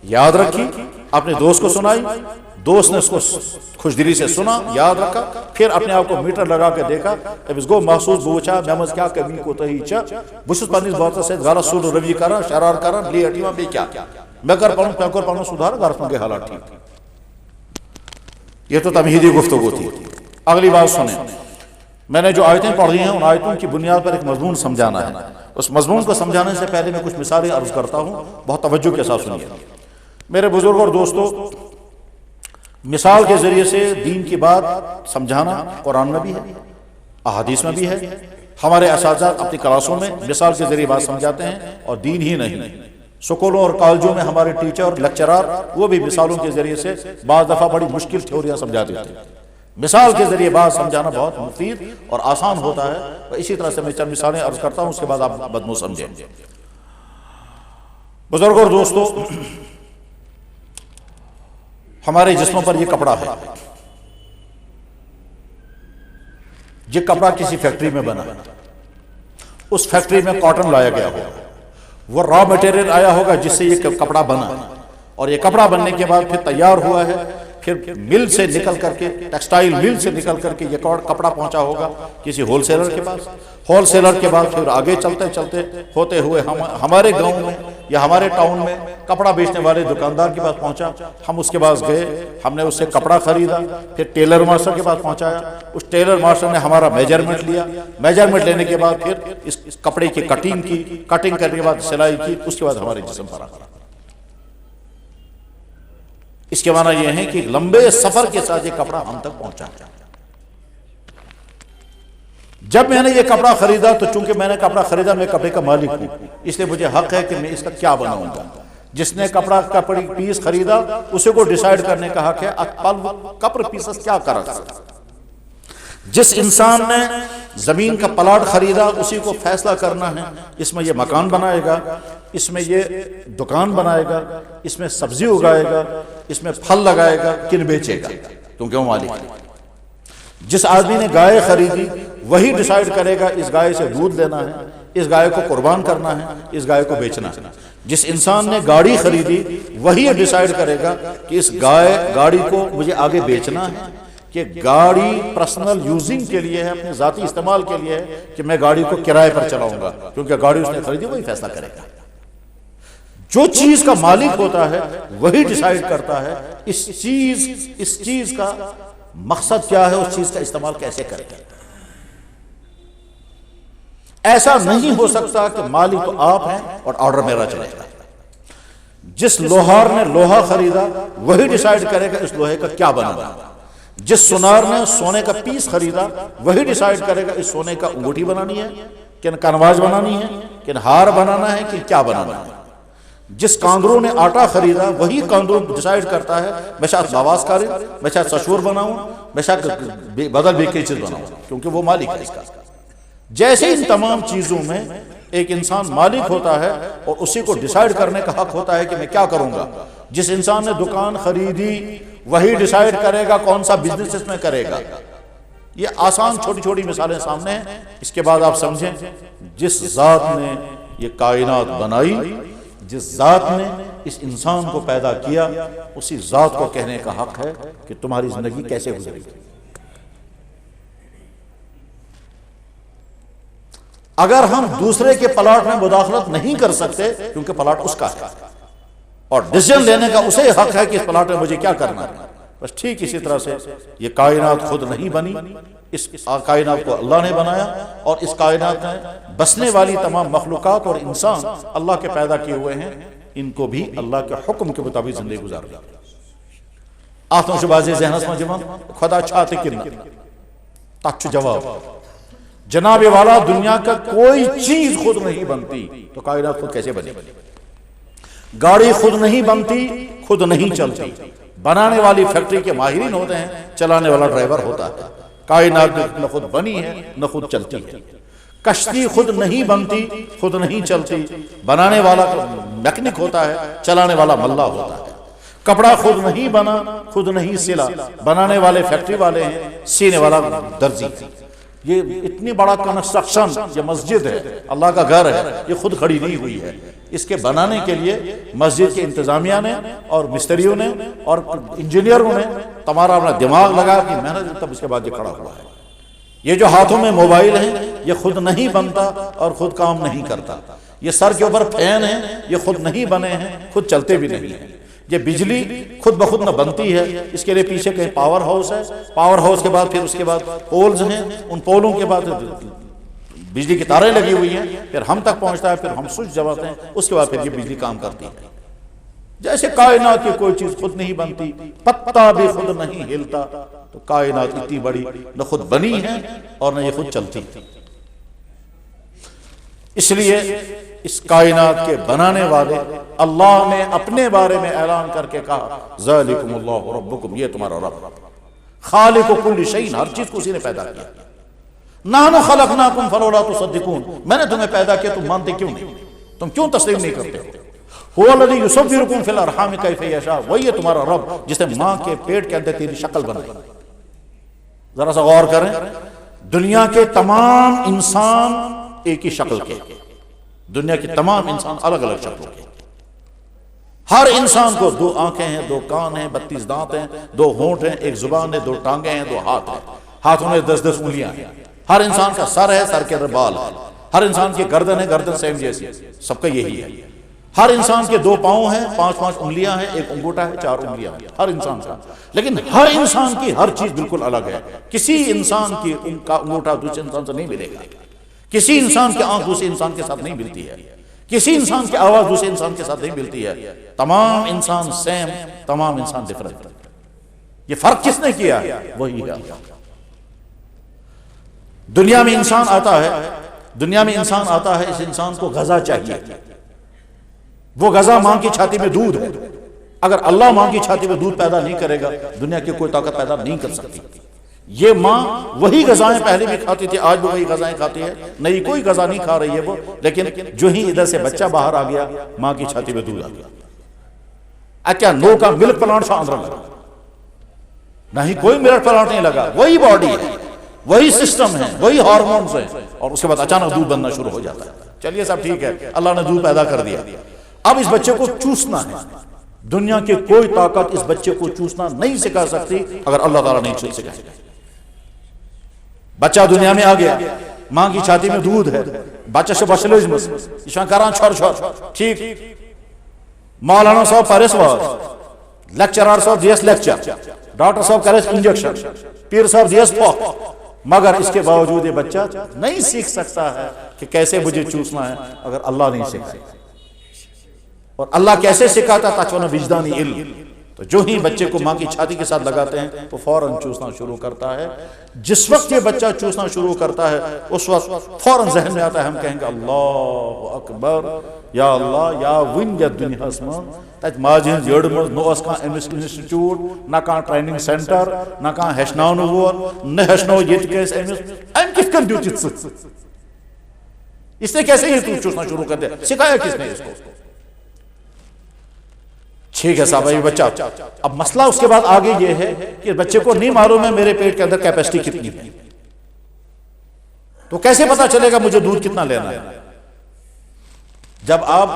یاد رکھی اپنے دوست کو سنائی دوست نے اس کو خوش دلی سے سنا یاد رکھا پھر اپنے آپ کو میٹر لگا کے دیکھا تمس گو محسوس بہ وچھا مے مز کیا کمی کوتاہی چھ بہ چھس پننس باتس سۭتۍ غلط سود روی کران شرار کران لیٹ یوان بیٚیہِ کیا مے کر پنن سدھار گھرس میں گئی حالات ٹھیک یہ تو تمہیدی گفتگو تھی اگلی بات سنیں میں نے جو آیتیں پڑھی ہیں ان آیتوں کی بنیاد پر ایک مضمون سمجھانا ہے اس مضمون کو سمجھانے سے پہلے میں کچھ مثالیں عرض کرتا ہوں بہت توجہ کے ساتھ سنیے میرے بزرگ اور دوستو مثال کے ذریعے سے دین کی بات سمجھانا قرآن میں بھی ہے احادیث میں بھی ہے ہمارے اساتذہ اپنی کلاسوں میں مثال کے ذریعے بات سمجھاتے ہیں اور دین ہی نہیں سکولوں اور کالجوں میں ہمارے ٹیچر لیکچرار وہ بھی مثالوں کے ذریعے سے بعض دفعہ بڑی مشکل تھیوریاں سمجھا دیتے ہیں مثال کے ذریعے بات سمجھانا بہت مفید اور آسان ہوتا ہے اسی طرح سے میں چند مثالیں عرض کرتا ہوں اس کے بعد آپ بدمو سمجھیں بزرگ اور دوستو ہمارے جسموں پر یہ کپڑا ہے یہ کپڑا کسی فیکٹری میں بنا اس فیکٹری میں کاٹن لایا گیا ہوگا وہ را مٹیریل آیا ہوگا جس سے یہ کپڑا بنا اور یہ کپڑا بننے کے بعد پھر تیار ہوا ہے پھر مل سے نکل کر کے ٹیکسٹائل مل سے نکل کر کے یہ کپڑا پہنچا ہوگا کسی ہول سیلر کے پاس ہول سیلر کے بعد پھر آگے چلتے چلتے ہوتے ہوئے ہمارے گاؤں میں یا ہمارے ٹاؤن میں کپڑا بیچنے والے دکاندار کے پاس پہنچا ہم اس کے پاس گئے ہم نے اس سے کپڑا خریدا پھر ٹیلر ماسٹر کے پاس پہنچایا اس ٹیلر ماسٹر نے ہمارا میجرمنٹ لیا میجرمنٹ لینے کے بعد پھر اس کپڑے کی کٹنگ کرنے کے بعد سلائی کی اس کے بعد ہمارے جسم پر آ اس کے معنی یہ ہے کہ لمبے سفر کے ساتھ یہ کپڑا ہم تک پہنچا جب میں نے یہ کپڑا خریدا تو چونکہ میں نے کپڑا خریدا میں کپڑے کا مالک ہوں اس لیے مجھے حق ہے کہ میں اس کا کیا بناؤں گا جس نے کپڑا کا پیس خریدا اسے کو ڈیسائیڈ کرنے کا حق ہے کپڑا پیسز کیا کر جس انسان نے زمین کا پلاٹ خریدا اسی کو فیصلہ کرنا ہے اس میں یہ مکان بنائے گا اس میں یہ دکان بنائے گا اس میں سبزی اگائے گا اس میں پھل لگائے گا کن بیچے گا کیونکہ وہ مالک ہے جس آدمی نے گائے خریدی وہی ڈیسائیڈ کرے گا اس گائے سے دودھ لینا ہے اس گائے کو قربان کرنا ہے اس گائے کو بیچنا ہے جس انسان نے گاڑی خریدی وہی ڈیسائیڈ کرے گا کہ اس گاڑی کو مجھے آگے بیچنا ہے کہ گاڑی پرسنل یوزنگ کے لیے ہے اپنے ذاتی استعمال کے لیے ہے کہ میں گاڑی کو کرائے پر چلاؤں گا کیونکہ گاڑی اس نے خریدی وہی فیصلہ کرے گا جو چیز کا مالک ہوتا ہے وہی ڈیسائیڈ کرتا ہے اس چیز کا مقصد کیا ہے اس چیز کا استعمال کیسے کرے گا ایسا نہیں ہو سکتا کہ مالک تو آپ ہیں اور آرڈر میرا چلے گا جس لوہار نے لوہا خریدا وہی ڈیسائیڈ کرے گا اس لوہے کا کیا بنانا جس سونار نے سونے کا پیس خریدا وہی ڈیسائیڈ کرے گا اس سونے کا انگوٹھی بنانی ہے کہ کنواز بنانی ہے کہ ہار بنانا ہے کہ کیا بنانا ہے جس کاندرو نے آٹا خریدا وہی کاندرو ڈیسائیڈ کرتا ہے میں شاید باواز کاری میں شاید سشور بناؤں میں شاید بدل بھی کئی چیز بناؤں کیونکہ وہ مالک ہے اس کا جیسے ان تمام چیزوں میں ایک انسان مالک ہوتا ہے اور اسی کو ڈیسائیڈ کرنے کا حق ہوتا ہے کہ میں کیا کروں گا جس انسان نے دکان خریدی وہی ڈیسائیڈ کرے گا کون سا بزنس اس میں کرے گا یہ آسان چھوٹی چھوٹی مثالیں سامنے ہیں اس کے بعد آپ سمجھیں جس ذات نے یہ کائنات بنائی جس ذات نے اس انسان کو پیدا کیا اسی ذات کو کہنے کا حق ہے کہ تمہاری زندگی کیسے گزرے گی اگر ہم دوسرے کے پلاٹ میں مداخلت نہیں کر سکتے کیونکہ پلاٹ اس کا ہے اور ڈیسیژن لینے کا اسے حق ہے کہ اس پلاٹ میں مجھے کیا کرنا ہے بس ٹھیک اسی طرح سے یہ کائنات خود نہیں بنی اس کائنات کو اللہ نے بنایا اور اس کائنات میں بسنے والی تمام مخلوقات اور انسان اللہ کے پیدا کیے ہوئے ہیں ان کو بھی اللہ کے حکم کے مطابق زندگی گزار دیا آتوں سے بازی ذہنس میں جمع خدا چاہتے کرنا تچ جواب جناب والا دنیا کا کوئی چیز خود نہیں بنتی تو کائنات خود کیسے بنے؟ گاڑی خود نہیں بنتی، خود نہیں چلتی، بنانے والی فیکٹری کے ماہرین ہوتے ہیں، چلانے والا ڈرائیور ہوتا ہے۔ کائنات نہ خود بنی ہے نہ خود چلتی ہے۔ کشتی خود نہیں بنتی، خود نہیں چلتی، بنانے والا میکینک ہوتا ہے، چلانے والا ملا ہوتا ہے۔ کپڑا خود نہیں بنا، خود نہیں سلا، بنانے والے فیکٹری والے ہیں، سینے والا درزی۔ یہ اتنی بڑا کنسٹرکشن، یہ مسجد ہے، اللہ کا گھر ہے، یہ خود کھڑی نہیں ہوئی ہے۔ اس کے بنانے کے لیے مسجد کے انتظامیہ نے اور مستریوں نے اور انجینئروں نے تمہارا اپنا دماغ لگا کہ محنت، تب اس کے بعد یہ کھڑا ہوا ہے۔ یہ جو ہاتھوں میں موبائل ہیں یہ خود نہیں بنتا اور خود کام نہیں کرتا۔ یہ سر کے اوپر فین ہیں، یہ خود نہیں بنے ہیں، خود چلتے بھی نہیں ہیں۔ یہ بجلی خود بخود نہ بنتی ہے، اس کے لیے پیچھے کہیں پاور ہاؤس ہے، پاور ہاؤس کے بعد پھر اس کے بعد پولز ہیں، ان پولوں کے بعد بجلی کی تاریں لگی ہوئی ہیں، پھر ہم تک پہنچتا ہے، پھر ہم سوئچ دباتے ہیں، اس کے بعد پھر یہ بجلی کام کرتی ہے۔ جیسے کائنات کی کوئی چیز خود نہیں بنتی، پتا بھی خود نہیں ہلتا، تو کائنات اتنی بڑی نہ خود بنی ہے اور نہ یہ خود چلتی۔ اس لیے اس کائنات کے بنانے والے اللہ نے اپنے بارے میں اعلان کر کے کہا ذالکم اللہ ربکم، یہ تمہارا رب، خالق کل شیء، ہر چیز کو اسی نے پیدا کیا۔ نحن خلقناکم فلولا تصدقون، میں نے تمہیں پیدا کیا، تم مانتے کیوں نہیں؟ تم کیوں تسلیم نہیں کرتے ہو؟ هو الذی یصورکم فی الارحام کیف یشاء، وہی ہے تمہارا رب جس نے ماں کے پیٹ کے اندر تیری شکل بنائی۔ ذرا سا غور کریں، دنیا کے تمام انسان ایک ہی شکل کے، دنیا کے تمام انسان الگ الگ شکلوں کے۔ ہر انسان کو 2 آنکھیں ہیں، 2 کان ہیں، 32 دانت ہیں، 2 ہونٹ ہیں، 1 زبان ہے، 2 ٹانگیں ہیں، 2 ہاتھ ہیں، ہاتھوں میں 10 انگلیاں ہیں۔ ہر انسان کا سر ہے، سر کے اندر بال ہے۔ ہر انسان کی گردن ہے، گردن سیم جیسی، سب کا یہی ہے۔ ہر انسان کے 2 پاؤں ہیں، 5 انگلیاں ہیں، 1 انگوٹھا ہے، 4 انگلیاں ہیں، ہر انسان کا۔ لیکن ہر انسان کی ہر چیز بالکل الگ ہے۔ کسی انسان کی کا انگوٹھا دوسرے انسان سے نہیں ملے گا، کسی انسان کی آنکھ دوسرے انسان کے ساتھ نہیں ملتی ہے، کسی انسان کی آواز دوسرے انسان کے ساتھ نہیں ملتی ہے۔ تمام انسان سیم، تمام انسان ڈفرنٹ۔ یہ فرق کس نے کیا؟ وہی ہے۔ دنیا میں انسان آتا ہے، اس انسان کو غذا چاہیے۔ وہ غذا ماں کی چھاتی میں دودھ ہے۔ اگر اللہ ماں کی چھاتی میں دودھ پیدا نہیں کرے گا، دنیا کی کوئی طاقت پیدا نہیں کر سکتی۔ یہ ماں وہی غذائیں پہلے بھی کھاتی تھی، آج بھی وہی غذائیں کھاتی ہے، نئی کوئی غذا نہیں کھا رہی ہے وہ، لیکن جو ہی ادھر سے بچہ باہر آ گیا، ماں کی چھاتی میں دودھ آ گیا۔ کیا نو کا ملک پلانٹ سا اندر لگا؟ نہیں، کوئی ملک پلانٹ نہیں لگا، وہی باڈی ہے، وہی سسٹم ہے، وہی ہارمونز ہیں، اور اس کے بعد اچانک دودھ بننا شروع ہو جاتا ہے۔ چلیے سب ٹھیک ہے، اللہ نے دودھ پیدا کر دیا، اب اس بچے کو چوسنا ہے۔ دنیا کی کوئی طاقت اس بچے کو چوسنا نہیں سکھا سکتی اگر اللہ تعالیٰ نہیں چوس سکھائے۔ بچہ دنیا میں آ گیا، ماں کی چھاتی میں دودھ ہے، بچہ سے بچلوزمس اشان کران چھوڑ ٹھیک، مولانا صاحب پرس واز، لیکچرار صاحب دیس لیکچر، ڈاکٹر صاحب کرس انجیکشن، پیر صاحب دیس پاک، مگر اس کے باوجود یہ بچہ نہیں سیکھ سکتا ہے کہ کیسے مجھے چوسنا ہے اگر اللہ نہیں سکھائے۔ اور اللہ کیسے سکھاتا؟ تاچونا وجدانی علم۔ تو جو ہی بچے کو ماں کی چھاتی کے ساتھ لگاتے ہیں وہ فوراً چوسنا شروع کرتا ہے۔ جس وقت یہ بچہ چوسنا شروع کرتا ہے اس وقت فوراً ذہن میں آتا ہے، ہم کہیں گے اللہ اکبر، یا اللہ، یا ون یا دنیا اسمان تج ماجن جڑ مز نو اس کا انسٹیٹیوٹ نہ کا ٹریننگ سینٹر نہ کا ہیچناؤن وول نہ ہیچنو یہ کیس ایم کس کن دیوت اس نے کیسے یہ چوسنا شروع کر دیا؟ سکھایا کس نے اس کو؟ ٹھیک ہے صاحب، یہ بچہ، اب مسئلہ اس کے بعد آگے یہ ہے کہ بچے کو نہیں معلوم ہے میرے پیٹ کے اندر کیپیسٹی کتنی ہے، تو کیسے پتا چلے گا مجھے دودھ کتنا لینا ہے؟ جب آپ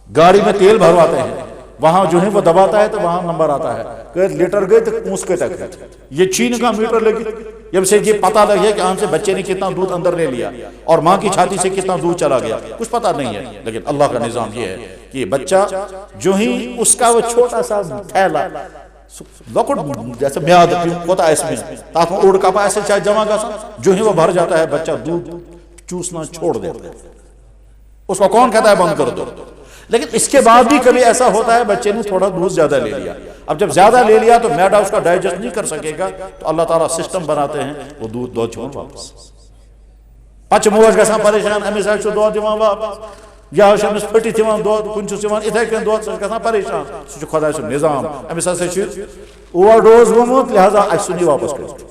گاڑی میں تیل بھرواتے ہیں وہاں جو ہے وہ دباتا ہے تو وہاں نمبر آتا ہے کہ لیٹر گئے تو اونس کے تک، یہ چین کا میٹر لگی، جب سے یہ پتا لگ گیا کہ ہم سے بچے نے کتنا دودھ اندر لے لیا اور ماں کی چھاتی سے کتنا دودھ چلا گیا، کچھ پتا نہیں ہے۔ لیکن اللہ کا نظام یہ ہے کہ یہ بچہ جو ہی اس کا وہ چھوٹا سا تھیلا لکڑ جیسے میاد ہوتا ہے اس میں تاکہ اوڑ کا پا ایسے چاہے جمع کا جو ہی وہ بھر جاتا ہے، بچہ دودھ چوسنا چھوڑ دیتا ہے۔ اس کو کون کہتا ہے بند کر دو؟ لیکن اس کے بعد بھی کبھی ایسا ہوتا ہے بچے نے تھوڑا دودھ زیادہ لے لیا، اب جب زیادہ لے لیا تو میدا اس کا ڈائجسٹ نہیں کر سکے گا، تو اللہ تعالیٰ سسٹم بناتے ہیں وہ دودھ چھوڑ واپس پتہ موج گژھان پریشان أمس حظ چھُ دۄد دِوان واپس یا چھُ أمس پھٔٹِتھ یِوان دۄد کُنہِ چھُس یِوان یِتھَے کٔنۍ دۄد سُہ چھُ گژھان پریشان سُہ چھُ خۄداے سُنٛد نظام أمس ہسا چھُ اوور ڈوز گوٚمُت لہذا اَسہِ ژھُن یہِ واپس کٔرِتھ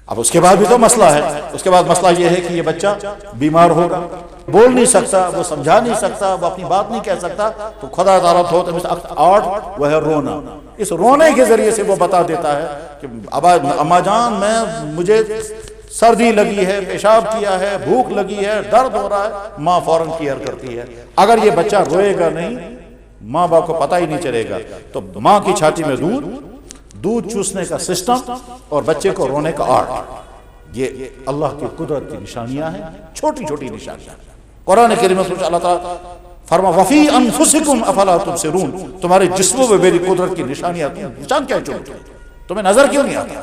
اب اس کے بعد بھی تو مسئلہ ہے اس کے بعد مسئلہ یہ ہے کہ یہ بچہ بیمار ہوگا بول نہیں سکتا وہ سمجھا نہیں سکتا وہ اپنی بات نہیں کہہ سکتا تو خدا تعالیٰ آرٹ وہ ہے رونا اس رونے کے ذریعے سے وہ بتا دیتا ہے کہ اما جان مجھے سردی لگی ہے پیشاب کیا ہے بھوک لگی ہے درد ہو رہا ہے ماں فوراً کیئر کرتی ہے اگر یہ بچہ روئے گا نہیں ماں باپ کو پتہ ہی نہیں چلے گا تو ماں کی چھاتی میں دودھ چوسنے کا سسٹم اور بچے کو رونے کا آرٹ یہ اللہ کی قدرت کی نشانیاں ہیں چھوٹی چھوٹی نشانیاں قرآن کریم میں اللہ تعالیٰ فرما وفی انفسکم افلا تبصرون تمہارے جسموں میں میری قدرت کی نشانیاں نشان کیا چھوٹی تمہیں نظر کیوں نہیں آتا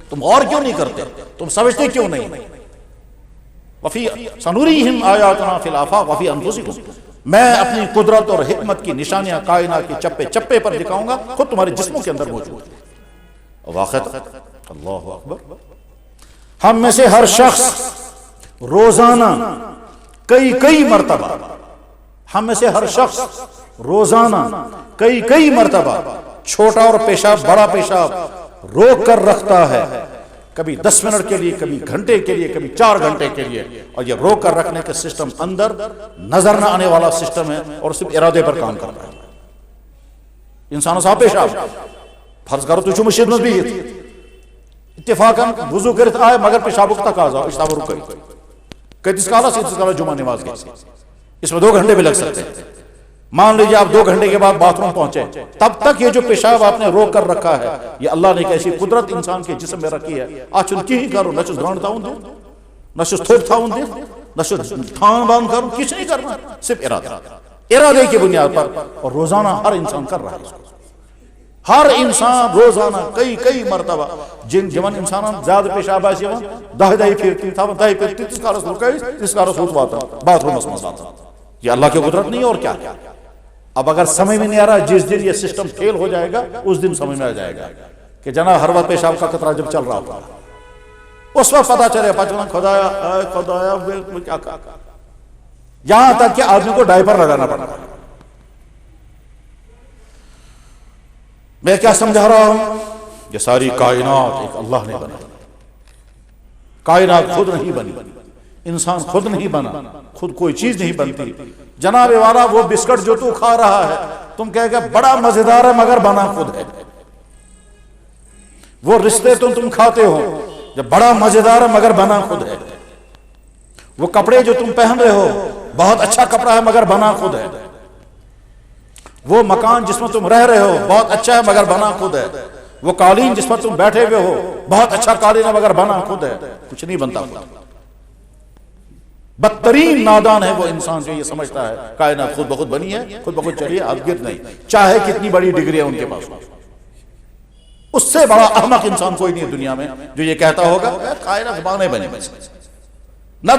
تم غور کیوں نہیں کرتے تم سمجھتے کیوں نہیں وفی سنوریہم آیاتنا فی الآفاق وفی انفسکم میں اپنی قدرت اور حکمت کی نشانیاں کائنات کے چپے چپے پر دکھاؤں گا خود تمہارے جسموں کے اندر موجود ہے واقعہ اللہ اکبر ہم میں سے ہر شخص روزانہ کئی مرتبہ ہم میں سے ہر شخص روزانہ کئی مرتبہ چھوٹا اور پیشاب بڑا پیشاب روک کر رکھتا ہے کبھی 10 منٹ کے لیے کبھی گھنٹے کے لیے کبھی 4 گھنٹے کے لیے اور یہ روک کر رکھنے کا سسٹم اندر نظر نہ آنے والا سسٹم ہے اور صرف ارادے پر کام کرتا ہے انسان صاحب پیشاب فرض کرو تو مسجد میں بھی اتفاقاً وضو کرت آئے مگر پیشابک تقاضا اشتاب رکے کتس کالا جمعہ نماز گئی اس میں 2 گھنٹے بھی لگ سکتے ہیں مان لیجیے آپ 2 گھنٹے کے بعد باتھ روم پہنچے تب تک یہ جو پیشاب آپ نے روک کر رکھا ہے یہ اللہ نے ایک ایسی قدرت انسان کے جسم میں رکھی ہے آج چن کی ہی کرو نہ چس گانڈ تاؤں دے نہ چس تھوک تاؤں دے نہ چس تھان بان کرو کچھ نہیں کرنا صرف ارادے کی بنیاد پر اور روزانہ ہر انسان کر رہا ہے ہر انسان روزانہ کئی مرتبہ جمن انسان زیادہ پیشاب آئے 10 پھر تھا 10 پھر تیس کارس رکے تیس کارس ہوت واتا باتھ روم میں آتا یہ اللہ کی قدرت نہیں اور کیا اب اگر سمجھ میں نہیں آ رہا جس دن یہ سسٹم فیل ہو جائے گا اس دن سمجھ میں آ جائے گا کہ جناب ہر وقت پیشاب کا قطرہ جب چل رہا ہوگا اس وقت پتا چلے پچنا خدایا کیا یہاں تک کہ آدمی کو ڈائپر لگانا پڑا میں کیا سمجھا رہا ہوں یہ ساری کائنات ایک اللہ نے بنا کائنات خود نہیں بنی انسان خود نہیں بنا خود کوئی چیز نہیں بنتی جناب والا وہ بسکٹ جو تو کھا رہا ہے تم کہے گا بڑا مزیدار ہے مگر بنا خود ہے وہ رشتے تم کھاتے ہو جب بڑا مزیدار ہے مگر بنا خود ہے وہ کپڑے جو تم پہن رہے ہو بہت اچھا کپڑا ہے مگر بنا خود ہے وہ مکان جس میں تم رہ رہے ہو بہت اچھا ہے مگر بنا خود ہے وہ قالین جس پر تم بیٹھے ہوئے ہو بہت اچھا قالین ہے مگر بنا خود ہے کچھ نہیں بنتا بدترین نادان ہے وہ انسان جو یہ سمجھتا ہے کائنات خود بخود بنی ہے خود بخود چلیے ارد نہیں چاہے کتنی بڑی ڈگری ہے ان کے پاس اس سے بڑا احمق انسان کوئی نہیں ہے دنیا میں جو یہ کہتا ہوگا کائنات بانے بنے نہ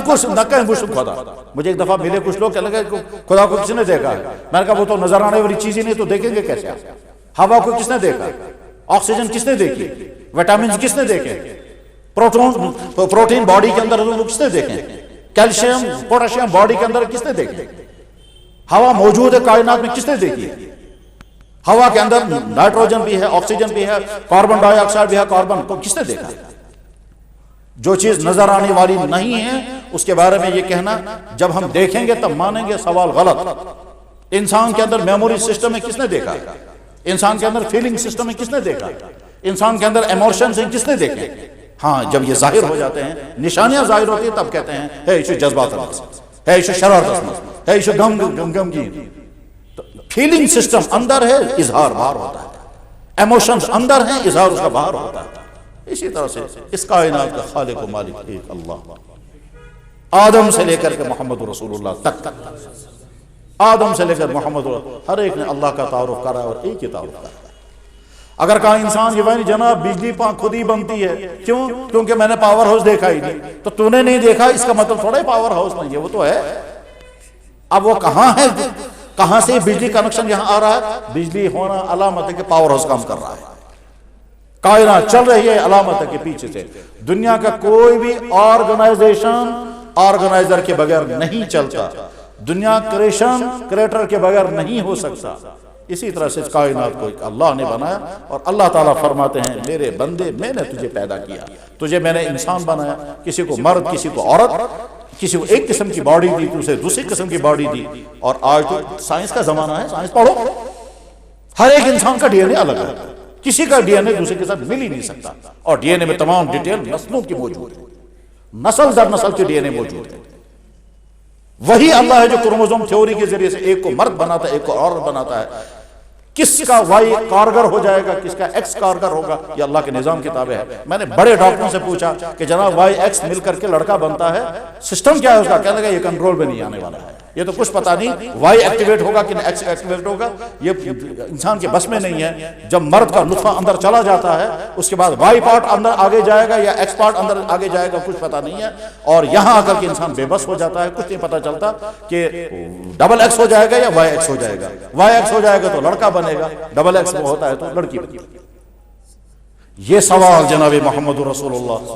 کہیں کچھ خدا مجھے ایک دفعہ ملے کچھ لوگ کہ لگے خدا کو کس نے دیکھا ہے میں نے کہا وہ تو نظر آنے والی چیز ہی نہیں تو دیکھیں گے کیسے ہوا کو کس نے دیکھا آکسیجن کس نے دیکھی وٹامنز کس نے دیکھے پروٹین باڈی کے اندر وہ کس نے دیکھے کیلشیم پوٹاشیم باڈی کے اندر کس نے دیکھے ہوا موجود ہے کائنات میں کس نے دیکھی ہوا کے اندر نائٹروجن بھی ہے آکسیجن بھی ہے کاربن ڈائی آکسائڈ بھی ہے کاربن کو کس نے دیکھا جو چیز نظر آنے والی نہیں ہے اس کے بارے میں یہ کہنا جب ہم دیکھیں گے تب مانیں گے سوال غلط انسان کے اندر میموری سسٹم ہے کس نے دیکھا انسان کے اندر فیلنگ سسٹم ہے کس نے دیکھا انسان کے اندر ایموشنز ہیں کس نے دیکھے ہاں جب یہ ظاہر ہو جاتے ہیں نشانیاں ظاہر ہوتی ہیں تب کہتے ہیں ہے ایشو جذبات ہے ایشو شرارت ہے ایشو غمگین فیلنگ سسٹم اندر ہے اظہار باہر ہوتا ہے ایموشنز اندر ہیں اظہار اس کا باہر ہوتا ہے اسی طرح سے اس کائنات کا خالق و مالک ایک اللہ آدم سے لے کر کے محمد رسول اللہ تک آدم سے لے کر محمد ہر ایک نے اللہ کا تعارف کرا اور ایک ہی تعارف کرا اگر کہا انسان یہ بھائی جناب بجلی خود ہی بنتی ہے کیوں کیونکہ میں نے پاور ہاؤس دیکھا ہی نہیں تو تو نے نہیں دیکھا اس کا مطلب تھوڑا ہی پاور ہاؤس نہیں ہے وہ تو ہے اب وہ کہاں ہے کہاں سے بجلی کنیکشن یہاں آ رہا ہے بجلی ہونا علامت ہے کہ پاور ہاؤس کام کر رہا ہے کائنات چل رہی ہے علامت کے پیچھے سے. دنیا کا کوئی بھی آرگنائزیشن آرگنائزر کے بغیر نہیں چلتا. دنیا کریٹر کے بغیر نہیں ہو سکتا. اسی طرح سے کائنات کو اللہ نے بنایا اور اللہ تعالیٰ فرماتے ہیں میرے بندے میں نے تجھے پیدا کیا, تجھے میں نے انسان بنایا, کسی کو مرد کسی کو عورت, کسی کو ایک قسم کی باڈی دی دوسرے دوسری قسم کی باڈی دی. اور آج تو سائنس کا زمانہ ہے, سائنس پڑھو, ہر ایک انسان کا ڈی این اے الگ ہے, کسی کا ڈی این اے دوسرے کے ساتھ مل ہی نہیں سکتا. اور ڈی این اے میں تمام ڈیٹیل نسلوں کی موجود ہے, نسل در نسل کے ڈی این اے موجود ہے. وہی اللہ ہے جو کروموزوم تھیوری کے ذریعے سے ایک کو مرد بناتا ہے ایک کو عورت بناتا ہے. کس کا وائی کارگر ہو جائے گا کس کا ایکس کارگر ہوگا یہ اللہ کے نظام کے تابع ہے. میں نے بڑے ڈاکٹروں سے پوچھا کہ جناب وائی ایکس مل کر کے لڑکا بنتا ہے, سسٹم کیا ہے اس کا؟ کہنے لگا یہ کنٹرول میں نہیں آنے والا ہے, یہ تو کچھ پتا نہیں وائی ایکٹیویٹ ہوگا کہ ایکس ایکٹیویٹ ہوگا, یہ انسان کے بس میں نہیں ہے. جب مرد کا نطفہ اندر چلا جاتا ہے اس کے بعد وائی پارٹ اندر آگے جائے گا یا ایکس پارٹ اندر آگے جائے گا کچھ پتا نہیں ہے. اور یہاں آ کر کے انسان بے بس ہو جاتا ہے, کچھ نہیں پتا چلتا کہ ڈبل ایکس ہو جائے گا یا وائی ایکس ہو جائے گا. وائی ایکس ہو جائے گا تو لڑکا بنے گا, ڈبل ایکس میں ہوتا ہے تو لڑکی بنے گی. یہ سوال جناب محمد رسول اللہ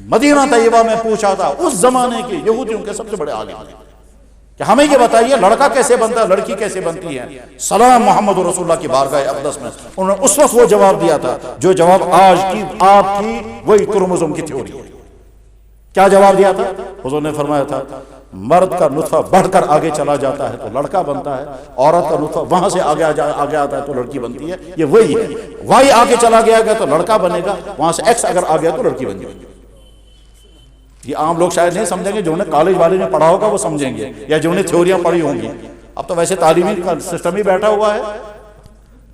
مدینہ طیبہ میں پوچھا تھا اس زمانے کے یہودیوں کے سب سے بڑے عالم نے کہ ہمیں یہ بتائیے لڑکا کیسے بنتا ہے لڑکی کیسے بنتی ہے. سلام محمد رسول اللہ کی بارگاہ اقدس میں انہوں نے اس وقت وہ جواب دیا تھا جو جواب آج کی آپ کی وہی کروموزوم کی تھیوری ہے. کیا جواب دیا تھا؟ حضور نے فرمایا تھا مرد کا نطفہ بڑھ کر آگے چلا جاتا ہے تو لڑکا بنتا ہے, عورت کا نطفہ وہاں سے آگے آتا ہے تو لڑکی بنتی ہے. یہ وہی ہے, وائی آگے چلا گیا تو لڑکا بنے گا, وہاں سے ایکس اگر آ گیا تو لڑکی بن جائے گی. یہ عام لوگ شاید نہیں سمجھیں گے, جو انہیں کالج والے نے پڑھا ہوگا وہ سمجھیں گے, یا جو انہیں تھیوریاں پڑھی ہوں گی. اب تو ویسے تعلیمی سسٹم ہی بیٹھا ہوا ہے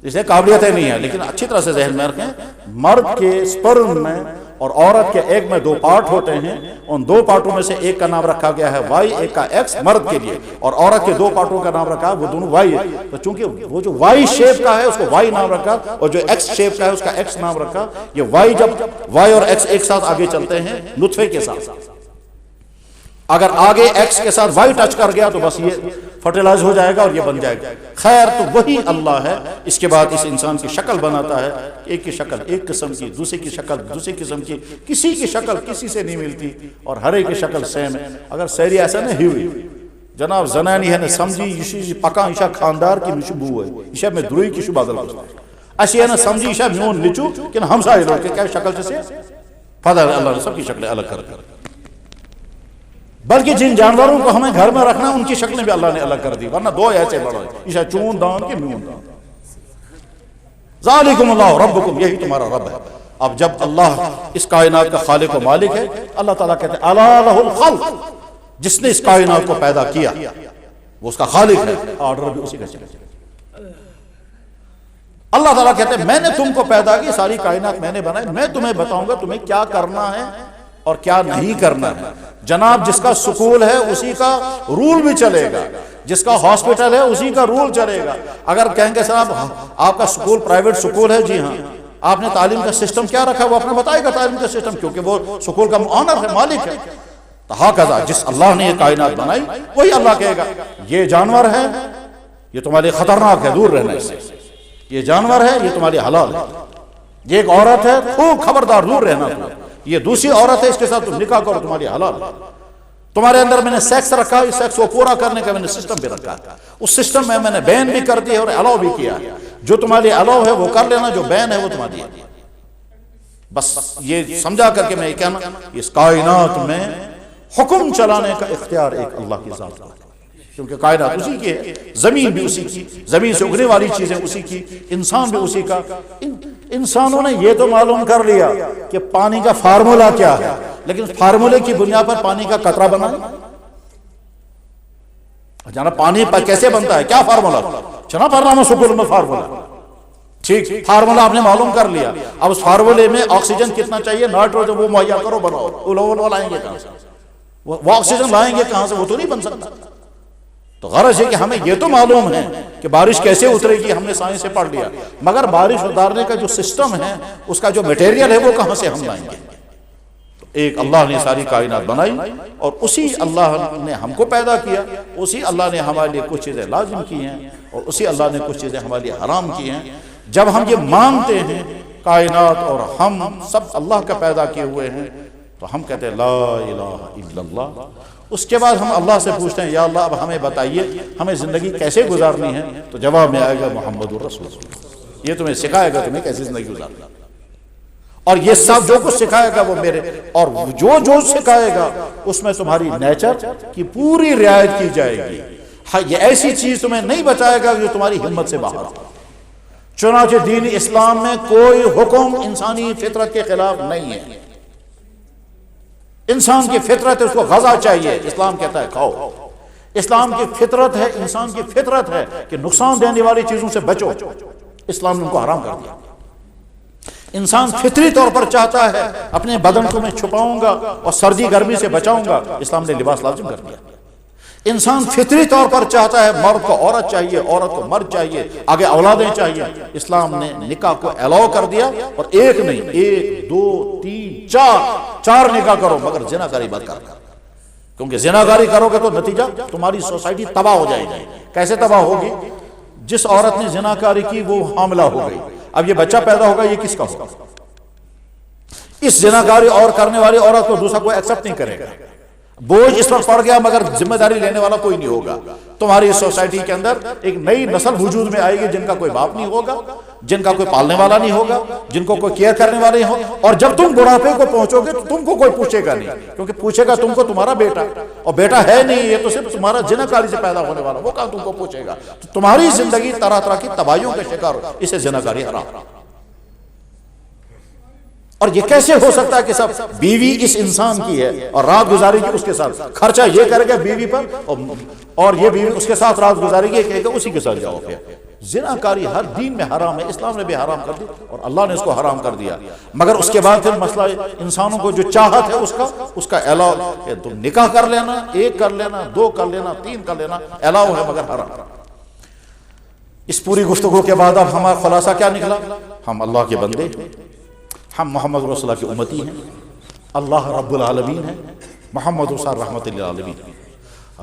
اس لیے قابلیتیں نہیں ہیں, لیکن اچھی طرح سے ذہن میں رکھیں مرد کے سپرم میں اور عورت کے ایک میں دو پارٹ ہوتے ہیں, ان دو پارٹوں میں سے ایک کا نام رکھا گیا ہے وائی, ایک کا ایکس مرد کے لیے, اور عورت کے دو پارٹوں کا نام رکھا وہ دونوں وائی ہے. تو چونکہ وہ جو وائی شیپ کا ہے اس کو وائی نام رکھا اور جو ایکس شیپ کا ہے اس کا ایکس نام رکھا. یہ وائی جب وائی اور ایکس ایک ساتھ آگے چلتے ہیں نطفے کے ساتھ, اگر آگے ایکس کے ساتھ وائی ٹچ کر گیا تو بس یہ فرٹیلائز ہو جائے گا اور یہ بن جائے گا. خیر تو وہی اللہ ہے. اس کے بعد اس انسان کی شکل بناتا ہے, ایک کی شکل ایک قسم کی, دوسری کی شکل دوسری قسم کی, کسی کی شکل کسی سے نہیں ملتی اور ہر ایک کی شکل سیم ہے. اگر سیری ایسا نہیں ہوئی جناب زنانی ہے نے سمجھی یہ پکا ایشا خاندار کی مشو بو ہے, ایشا میں دروئی کی شو بادل کرتا ایسی ہے نا سمجھی ایشا میون لچو کہ ہم سارے لوگ کے کیا شکل سے فضل اللہ نے سب کی شکلیں الگ کر کر, بلکہ جن جانوروں کو ہمیں گھر میں رکھنا ان کی شکلیں بھی اللہ نے الگ کر دی, ورنہ دو ایسے بڑا ایشا چون دان کے میون دان. ذالکم اللہ ربکم, یہی تمہارا رب ہے. اب جب اللہ اس کائنات کا خالق و مالک ہے, اللہ تعالیٰ کہتے ہیں الا لہ الخلق, جس نے اس کائنات کو پیدا کیا وہ اس کا خالق ہے, آرڈر بھی اسی کا چلے. اللہ تعالیٰ کہتے ہیں میں نے تم کو پیدا کی, ساری کائنات میں نے بنائی, میں تمہیں بتاؤں گا تمہیں کیا کرنا ہے اور کیا نہیں کرنا ہے. جناب جس کا سکول ہے اسی کا رول بھی چلے گا, جس کا ہاسپٹل ہے اسی کا رول چلے گا. اگر کہیں گے صاحب آپ کا سکول پرائیویٹ سکول ہے, جی ہاں آپ نے تعلیم کا سسٹم کیا رکھا وہ اپنا بتائے گا تعلیم کا سسٹم, کیونکہ وہ سکول کا آنر ہے, مالک ہے. ہاکذا جس اللہ نے یہ کائنات بنائی وہی اللہ کہے گا یہ جانور ہے یہ تمہارے خطرناک ہے دور رہنا اس سے, یہ جانور ہے یہ تمہارے حلال ہے, یہ ایک عورت ہے خوب خبردار دور رہنا, یہ دوسری عورت ہے اس کے ساتھ تم نکاح کرو تمہاری حلال ہے. تمہارے اندر میں نے سیکس رکھا, اس سیکس کو پورا کرنے کا میں نے سسٹم بھی رکھا, اس سسٹم میں نے بین بھی کر دی اور الاؤ بھی کیا. جو تمہارے الاؤ ہے وہ کر لینا, جو بین ہے وہ تمہاری ہے. بس یہ سمجھا کر کے میں یہ کہنا اس کائنات میں حکم چلانے کا اختیار ایک اللہ کی ذات کا, کیونکہ کائنات اسی کی ہے, زمین بھی اسی کی, زمین سے اگنے والی چیزیں اسی کی, انسان بھی اسی کا. انسانوں نے یہ تو معلوم کر لیا کہ پانی کا فارمولا کیا ہے, لیکن فارمولے کی بنیاد پر پانی کا قطرہ بنا جانا, پانی پر کیسے بنتا ہے, کیا فارمولا, چنا پڑھنا میں سکول میں فارمولا, ٹھیک فارمولا آپ نے معلوم کر لیا. اب اس فارمولے میں آکسیجن کتنا چاہیے, نائٹروجن وہ مہیا کرو بناؤ, وہ لائیں گے کہاں سے, وہ آکسیجن لائیں گے کہاں سے, وہ تو نہیں بن سکتا. تو غرض ہے کہ ہمیں یہ تو معلوم ہے کہ بارش کیسے اترے گی, ہم نے سائنس سے پڑھ لیا, مگر بارش اتارنے کا جو سسٹم ہے اس کا جو میٹیریل ہے وہ کہاں سے ہم لائیں گے. تو ایک اللہ نے ساری کائنات بنائی اور اسی اللہ نے ہم کو پیدا کیا, اسی اللہ نے ہمارے لیے کچھ چیزیں لازم کی ہیں اور اسی اللہ نے کچھ چیزیں ہمارے لیے حرام کی ہیں. جب ہم یہ مانتے ہیں کائنات اور ہم سب اللہ کا پیدا کیے ہوئے ہیں، تو ہم کہتے ہیں لا الہ الا اللہ۔ اس کے بعد ہم اللہ سے پوچھتے ہیں یا اللہ اب ہمیں بتائیے ہمیں زندگی کیسے گزارنی ہے، تو جواب میں آئے گا محمد الرسول اللہ، یہ تمہیں سکھائے گا تمہیں کیسے زندگی گزارنی، اور یہ سب جو کچھ سکھائے گا وہ میرے، اور جو سکھائے گا اس میں تمہاری نیچر کی پوری رعایت کی جائے گی۔ یہ ایسی چیز تمہیں نہیں بچائے گا جو تمہاری ہمت سے باہر ہو۔ چنانچہ دین اسلام میں کوئی حکم انسانی فطرت کے خلاف نہیں ہے۔ انسان کی فطرت ہے اس کو غذا چاہیے، اسلام کہتا ہے کھاؤ۔ اسلام کی فطرت ہے، انسان کی فطرت ہے کہ نقصان دینے والی چیزوں سے بچو، اسلام نے ان کو حرام کر دیا۔ انسان فطری طور پر چاہتا ہے اپنے بدن کو میں چھپاؤں گا اور سردی گرمی سے بچاؤں گا، اسلام نے لباس لازم کر دیا۔ انسان فطری طور پر چاہتا ہے مرد کو عورت چاہیے، عورت کو مرد چاہیے، آگے اولادیں چاہیے، اسلام نے نکاح کو الاؤ کر دیا، اور ایک نہیں، 1 2 3 4 نکاح کرو، مگر زناکاری مت کرو، کیونکہ زناکاری کرو گے تو نتیجہ تمہاری سوسائٹی تباہ ہو جائے گی۔ کیسے تباہ ہوگی؟ جس عورت نے زناکاری کی وہ حاملہ ہو گئی، اب یہ بچہ پیدا ہوگا، یہ کس کا ہوگا؟ اس زناکاری اور کرنے والی عورت کو دوسرا کوئی ایکسپٹ نہیں کرے گا، بوجھ اس پر پڑ گیا، مگر ذمہ داری لینے والا کوئی نہیں ہوگا۔ تمہاری سوسائٹی کے اندر ایک نئی نسل وجود میں آئے گی جن کا کوئی باپ نہیں ہوگا، جن کا کوئی پالنے والا نہیں ہوگا، جن کو کوئی کیئر کرنے والے نہیں ہوگا، اور جب تم بڑھاپے کو پہنچو گے تو تم کو کوئی پوچھے گا نہیں، کیونکہ پوچھے گا تم کو تمہارا بیٹا، اور بیٹا ہے نہیں، یہ تو صرف تمہارا زناکاری سے پیدا ہونے والا، وہ کہاں تم کو پوچھے گا؟ تو تمہاری زندگی طرح طرح کی تباہیوں کا شکار ہو، اسے زناکاری حرام۔ اور یہ کیسے ہو سکتا ہے کہ سب بیوی اس انسان کی ہے اور رات گزارے گی اس کے ساتھ، خرچہ یہ کرے گا بیوی پر، اور یہ بیوی اس کے ساتھ رات گزارے گی، کہے گا اسی کے ساتھ جاؤ۔ پھر زناکاری ہر دین میں حرام ہے، اسلام نے بھی حرام کر دیا اور اللہ نے اس کو حرام کر دیا، مگر اس کے بعد پھر مسئلہ انسانوں کو جو چاہت ہے اس کا الاؤ، تم نکاح کر لینا، 1 کر لینا، 2 کر لینا، 3 کر لینا، الاؤ ہے مگر حرام۔ اس پوری گفتگو کے بعد اب ہمارا خلاصہ کیا نکلا؟ ہم اللہ کے بندے، ہم محمد رسول اللہ کی امتی ہیں، اللہ رب العالمین ہے، محمد رسول رحمت للعالمین۔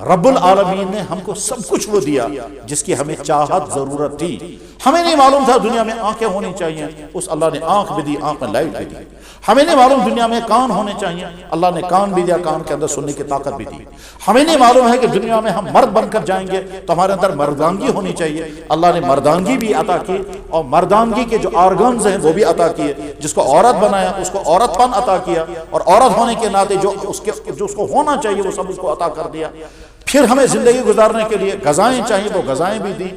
رب العالمین نے ہم کو سب کچھ وہ دیا جس کی ہمیں چاہت ضرورت تھی۔ ہمیں نہیں معلوم تھا دنیا میں آنکھیں ہونی چاہیے، اس اللہ نے آنکھ بھی دی، آنکھ میں لائٹ بھی دی۔ ہمیں نہیں معلوم دنیا میں کان ہونے چاہیے، اللہ نے کان بھی دیا، کان کے اندر سننے کی طاقت بھی دی۔ ہمیں نہیں معلوم ہے کہ دنیا میں ہم مرد بن کر جائیں گے تو ہمارے اندر مردانگی ہونی چاہیے، اللہ نے مردانگی بھی عطا کی، اور مردانگی کے جو آرگنز ہیں وہ بھی عطا کیے۔ جس کو عورت بنایا اس کو عورت پن عطا کیا، اور عورت ہونے کے ناطے جو اس کو ہونا چاہیے وہ سب اس کو عطا کر دیا۔ پھر ہمیں زندگی گزارنے کے لیے غذائیں چاہیے وہ غذائیں بھی دی،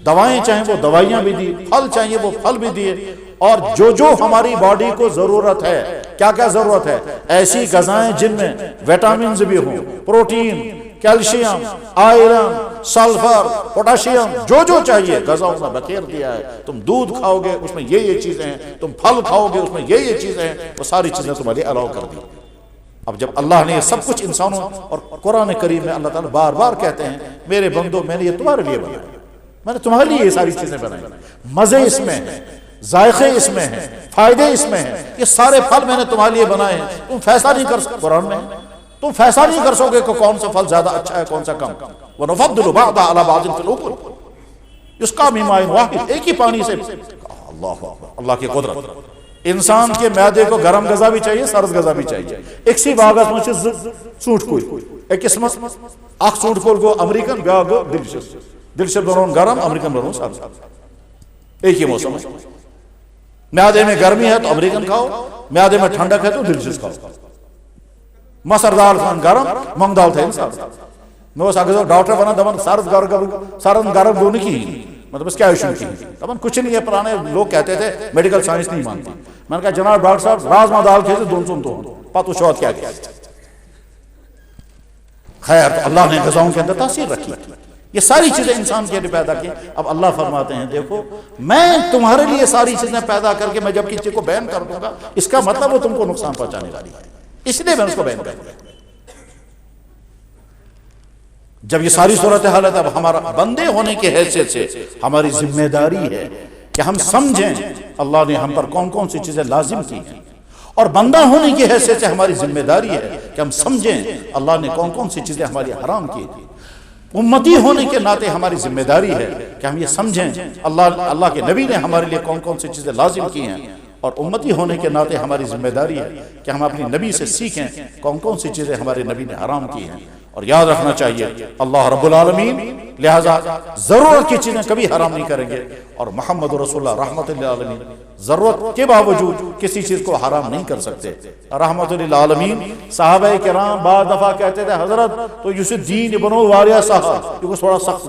دوائیں چاہیں وہ دوائیاں بھی دی، پھل چاہیے وہ پھل بھی دیے، اور جو ہماری باڈی کو ضرورت ہے، کیا کیا ضرورت ہے، ایسی غذائیں جن میں ویٹامنز بھی ہوں، protein, calcium, iron, sulphur, potassium, جو چاہیے غذاؤں میں بکھیر دیا ہے۔ تم دودھ کھاؤ گے اس میں یہ چیزیں ہیں، تم پھل کھاؤ گے اس میں یہ چیزیں ہیں، وہ ساری چیزیں تمہارے الاؤ کر دی۔ اب جب اللہ نے یہ سب کچھ انسانوں، اور قرآن کریم میں اللہ تعالیٰ بار بار کہتے ہیں میرے بندو میں نے یہ تمہارے لیے بنایا، میں نے تمہارے لیے یہ ساری چیزیں بنائی، مزے اس میں ہیں، ذائقے اس میں ہیں، فائدے اس میں ہیں، یہ سارے پھل میں نے تمہارے لیے بنائے ہیں۔ تم فیصلہ نہیں کر سکتے، قرآن میں تم فیصلہ نہیں کر سکو گے کہ کون سا پھل زیادہ اچھا ہے کون سا کم۔ وَنُفَضِّلُ بَعْضَهَا عَلَى بَعْضٍ فِي الْأُكُلِ يُسْقَىٰ مِن مَّاءٍ وَاحِدٍ، ایک ہی پانی سے۔ اللہ کی قدرت، انسان کے معدے کو گرم غذا بھی چاہیے، سرد غذا بھی چاہیے۔ ایک سی باغت میں ژوٗنٛٹھ کُلۍ، ایک قسمت اکھ ژوٗنٛٹھ کُل گو امریکن، بیاکھ گو دلشس بناون گرم، امریکن بناون سرد، ایک ہی موسم ہے۔ معدے میں گرمی ہے تو امریکن کھاؤ، معدے میں ٹھنڈک ہے تو دلشس کھاؤ۔ مسر دال کھان گرم، مونگ دال تھٲیِن سرد۔ مےٚ اوس اکھ ڈاکٹر ونان دپان سرد گرم گوٚو نہٕ کِہیٖنۍ، مطلب اس کیا ایشو کی، دپان کچھ نہیں ہے، پرانے لوگ کہتے تھے میڈیکل سائنس نہیں مانتی۔ میں نے کہا جناب ڈاکٹر صاحب رازما دال کھیے 2 دن پتہ وچھو کیا کیا۔ خیر تو اللہ نے غذاؤں کے اندر تاثیر رکھی، یہ ساری چیزیں انسان کے لیے پیدا کی۔ اب اللہ فرماتے ہیں دیکھو میں تمہارے لیے ساری چیزیں پیدا کر کے میں جب کسی کو بیان کر دوں گا اس کا مطلب وہ تم کو نقصان پہنچانے والی ہے، اس لیے میں اس کو بیان کروں گا۔ جب یہ ساری صورتحال ہے تب ہمارا بندے ہونے کی حیثیت سے ہماری ذمہ داری ہے کہ ہم سمجھیں اللہ نے ہم پر کون کون سی چیزیں لازم کی ہیں، اور بندہ ہونے کی حیثیت سے ہماری ذمہ داری ہے کہ ہم سمجھیں اللہ نے کون کون سی چیزیں ہماری حرام کی تھی۔ امتی ہونے کے ناطے ہماری ذمہ داری ہے کہ ہم یہ سمجھیں اللہ کے نبی نے ہمارے لیے کون کون سی چیزیں لازم کی ہیں، اور امتی ہونے کے ناطے ہماری ذمہ داری ہے کہ ہم اپنی نبی سے سیکھیں کون کون سی چیزیں ہمارے نبی نے حرام کی ہیں. اور یاد رکھنا چاہیے اللہ رب العالمین لہٰذا ضرورت کی چیزیں کبھی حرام نہیں کریں گے، اور محمد رسول اللہ رحمت للعالمین ضرورت کے باوجود کسی چیز کو حرام نہیں کر سکتے. رحمت للعالمین صحابہ کرام بعض دفعہ کہتے تھے حضرت تو یوسف الدین ابن واریہ صاحب یہ تھوڑا سخت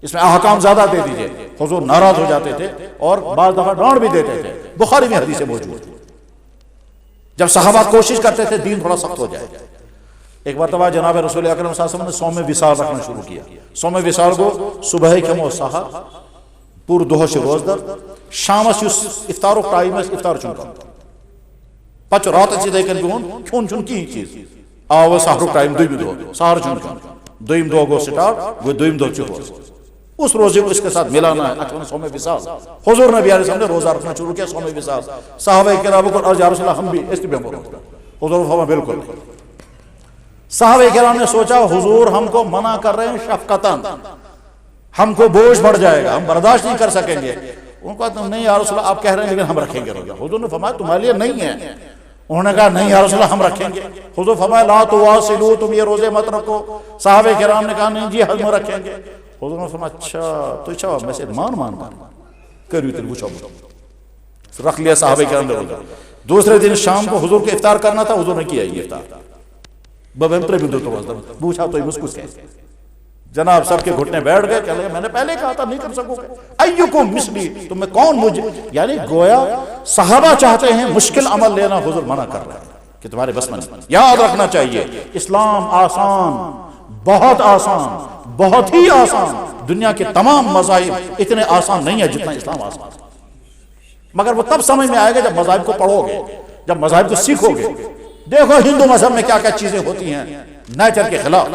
اس میں احکام زیادہ دے دیجئے. حضور ناراض ہو جاتے تھے اور بعض دفعہ ڈانٹ بھی دیتے تھے. بخاری میں حدیث موجود جب صحابہ کوشش کرتے تھے دین تھوڑا سخت ہو جائے. ایک مرتبہ جناب رسول اکرم صلی اللہ علیہ وسلم نے صوم وصال رکھنا شروع کیا. صوم وصال کو صبح کمو سحر پور دہش روزدر شامس افطارک ٹائم افطار چونکا پچ رات دیکھن بہن کھون چون کی چیز آو سحرک ٹائم دویم دو سحر چون دویم دو گو سٹارٹ وہ دویم دو روز اس روزے کو اس کے ساتھ ملانا ہے. اچھا صوم وصال حضور نبی علیہ السلام نے روزہ رکھنا شروع کیا صوم وصال. صحابہ کرام کو یا رسول اللہ ہم بھی اس طرح حضور فرمایا بالکل. صحابہ کرام نے سوچا حضور ہم کو منع کر رہے ہیں شفقتاً، ہم کو بوجھ بڑھ جائے گا، ہم برداشت نہیں کر سکیں گے. ان کو کہا نہیں یا رسول اللہ آپ کہہ رہے ہیں لیکن ہم رکھیں گے روزہ. حضور نے فرمایا تمہارے لیے نہیں ہے. انہوں نے کہا نہیں یا رسول اللہ ہم رکھیں گے. حضور فرمایا لا تواصلوا تم یہ روزے مت رکھو. صحابہ کرام نے کہا نہیں جی ہم رکھیں گے. حضور نے فرمایا اچھا تو اچھا میں سے مان کریو تل وچھو رکھ لیا صحابہ کرام نے روزہ. دوسرے دن شام کو حضور کو افطار کرنا تھا. حضور نے کیا یہ افطار پوچھا تو مسکس کہتے جناب سب کے گھٹنے بیٹھ گئے کہ میں نے پہلے کہا تھا نہیں کر سکو گے. ایکم مثلی تم میں کون مجھے، یعنی گویا صحابہ چاہتے ہیں مشکل عمل لینا، حضور منع کر رہا ہے کہ تمہارے بس میں نہیں. یاد رکھنا چاہیے اسلام آسان، بہت آسان، بہت ہی آسان. دنیا کے تمام مذاہب اتنے آسان نہیں ہے جتنا اسلام آسان، مگر وہ تب سمجھ میں آئے گا جب مذاہب کو پڑھو گے، جب مذاہب کو سیکھو گے. دیکھو ہندو مذہب میں کیا کیا چیزیں ہوتی ہیں نیچر کے خلاف،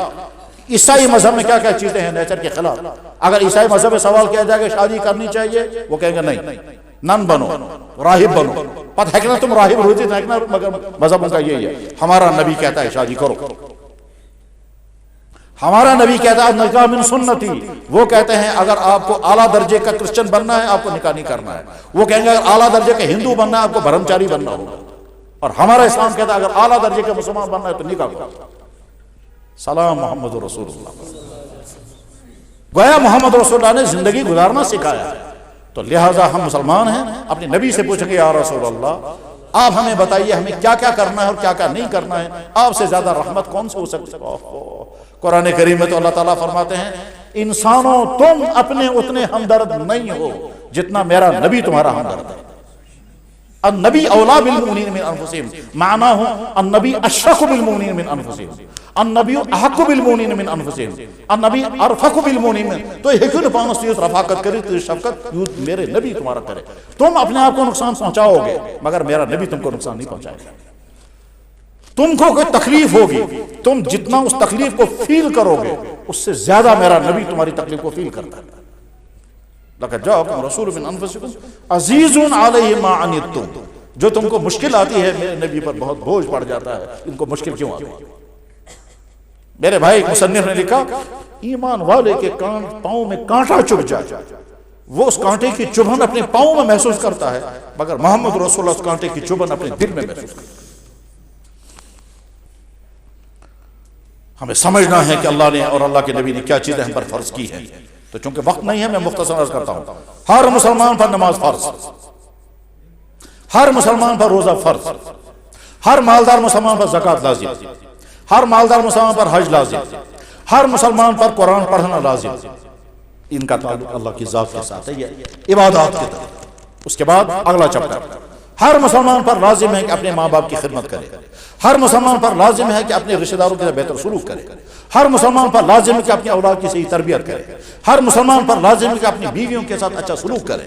عیسائی مذہب میں کیا کیا چیزیں ہیں نیچر کے خلاف. اگر عیسائی مذہب میں سوال کیا جائے کہ شادی کرنی چاہیے وہ کہیں گے نہیں، نن بنو، راہب بنو. پتہ ہے کہ تم راہب ہوتی تھے مگر مذہب ان کا یہی ہے. ہمارا نبی کہتا ہے شادی کرو، ہمارا نبی کہتا ہے نکاح من سنتی. وہ کہتے ہیں اگر آپ کو اعلیٰ درجے کا کرسچن بننا ہے آپ کو نکاح نہیں کرنا ہے. وہ کہیں گے اگر اعلیٰ درجے کا ہندو بننا ہے آپ کو برہمچاری بننا ہوگا. اور ہمارا اسلام کہتا ہے اگر اعلیٰ درجے کا مسلمان بننا ہے تو نکاح کرو. سلام محمد رسول اللہ. گویا محمد رسول اللہ نے زندگی گزارنا سکھایا ہے. تو لہٰذا ہم مسلمان ہیں، اپنے نبی سے پوچھیں گے یا رسول اللہ آپ ہمیں بتائیے ہمیں کیا کیا کرنا ہے اور کیا کیا نہیں کرنا ہے. آپ سے زیادہ رحمت کون سے ہو سکتی ہے. قرآن کریم میں تو اللہ تعالیٰ فرماتے ہیں انسانوں تم اپنے اتنے ہمدرد نہیں ہو جتنا میرا نبی تمہارا ہمدرد ہے. النبی اولا بالمؤمنین من انفسہم، معنی ہو النبی اشفق بالمؤمنین من انفسہم، النبی احق بالمؤمنین من انفسہم، النبی ارفق بالمؤمنین. تو ہیکن پانس یوت رفاقت کرے تو شفقت یوت میرے نبی تمہارا کرے. تم اپنے آپ کو نقصان پہنچاؤ گے مگر میرا نبی تم کو نقصان نہیں پہنچائے گا. تم کو کوئی تکلیف ہوگی تم جتنا اس تکلیف کو فیل کرو گے اس سے زیادہ میرا نبی تمہاری تکلیف کو فیل کرتا ہے. لقد جاءکم رسول من انفسکم عزیز علیہ ما عنتم. جو تم کو مشکل آتی ہے میرے نبی پر بہت بوجھ پڑ جاتا ہے. ان کو مشکل کیوں آتی ہے؟ میرے بھائی مصنف نے لکھا ایمان والے کے پاؤں میں کانٹا چبھ جائے وہ اس کانٹے کی چبھن اپنے پاؤں میں محسوس کرتا ہے مگر محمد رسول اللہ اس کانٹے کی چبھن اپنے دل میں محسوس کرتا ہے. ہمیں سمجھنا ہے کہ اللہ نے اور اللہ کے نبی نے کیا چیزیں ہم پر فرض کی ہیں. تو چونکہ وقت نہیں ہے میں مختصر عرض کرتا ہوں. ہر مسلمان پر نماز فرض، ہر مسلمان پر روزہ فرض، ہر مالدار مسلمان پر زکوٰۃ لازم، ہر مالدار مسلمان پر حج لازم، ہر مسلمان پر قرآن پڑھنا لازم. ان کا تعلق اللہ کی ذات کے ساتھ ہے، یہ عبادات کی طرف. اس کے بعد اگلا چپٹر ہر مسلمان پر لازم ہے کہ اپنے ماں باپ کی خدمت کرے. ہر مسلمان پر لازم ہے کہ اپنے رشتہ داروں کے ساتھ بہتر سلوک کرے. ہر مسلمان پر لازم ہے کہ اپنی اولاد کی صحیح تربیت کرے. ہر مسلمان پر لازم ہے کہ اپنی بیویوں کے ساتھ اچھا سلوک کرے.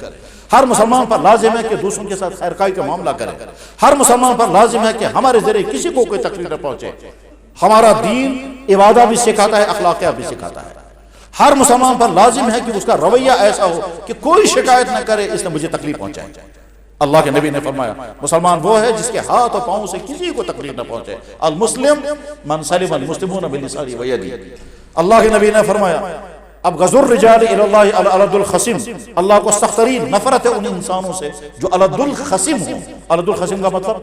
ہر مسلمان پر لازم ہے کہ دوسروں کے ساتھ خیرخواہی کا معاملہ کرے. ہر مسلمان پر لازم ہے کہ ہمارے ذریعے کسی کو کوئی تکلیف نہ پہنچے. ہمارا دین عبادت بھی سکھاتا ہے، اخلاقیات بھی سکھاتا ہے. ہر مسلمان پر لازم ہے کہ اس کا رویہ ایسا ہو کہ کوئی شکایت نہ کرے اس نے مجھے تکلیف پہنچائے. اللہ کے نبی نے فرمایا مسلمان وہ ہے جس کے ہاتھ اور پاؤں سے کسی کو تکلیف نہ پہنچے. المسلم من سلم المسلمون بلسانه ویده. اللہ کے نبی نے فرمایا اب غض الرجال الی اللہ الالد الخصم، اللہ کو سخت ترین نفرت ہے ان انسانوں سے جو الد الخصم ہوں۔ الد الخصم کا مطلب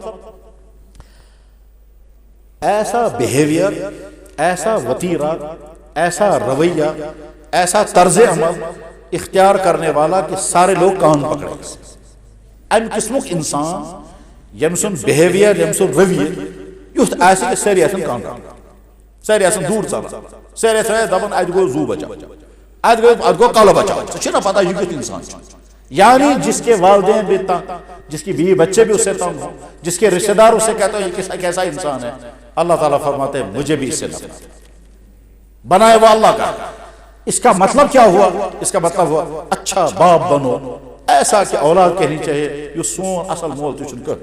ایسا بیہیویئر، ایسا وتیرہ، ایسا رویہ، ایسا طرز عمل اختیار کرنے والا کہ سارے لوگ کان پکڑے۔ اَمہِ قٕسمُک اِنسان ییٚمہِ سُنٛد بِہیویَر، ییٚمہِ سُنٛد رویہ یُتھ آسہِ کہ سٲری آسن کان پکڑان، سٲری آسن دوٗر ژلان، سٲری آسن دپان اَتہِ گوٚو زوٗ بچاو، اَتہِ گوٚو کلہٕ بچاو، ژےٚ چھُنا پتہ یہِ کیُتھ اِنسان چھُ۔ یعنی جس کے والدین بھی تنگ، جس کی بیوی بچے بھی اس سے تنگ ہوں، جس کے رشتہ دار اسے کہتے ہیں یہ کیسا انسان ہے، اللہ تعالیٰ فرماتے ہیں مجھے بھی اس سے نفرت ہے، بنائے وہ اللہ کا۔ اس کا مطلب کیا ہوا؟ اس کا مطلب ہوا اچھا باپ بنو، ایسا کہ اولاد کہنی چاہیے یہ سون اصل مول تو چھن کر۔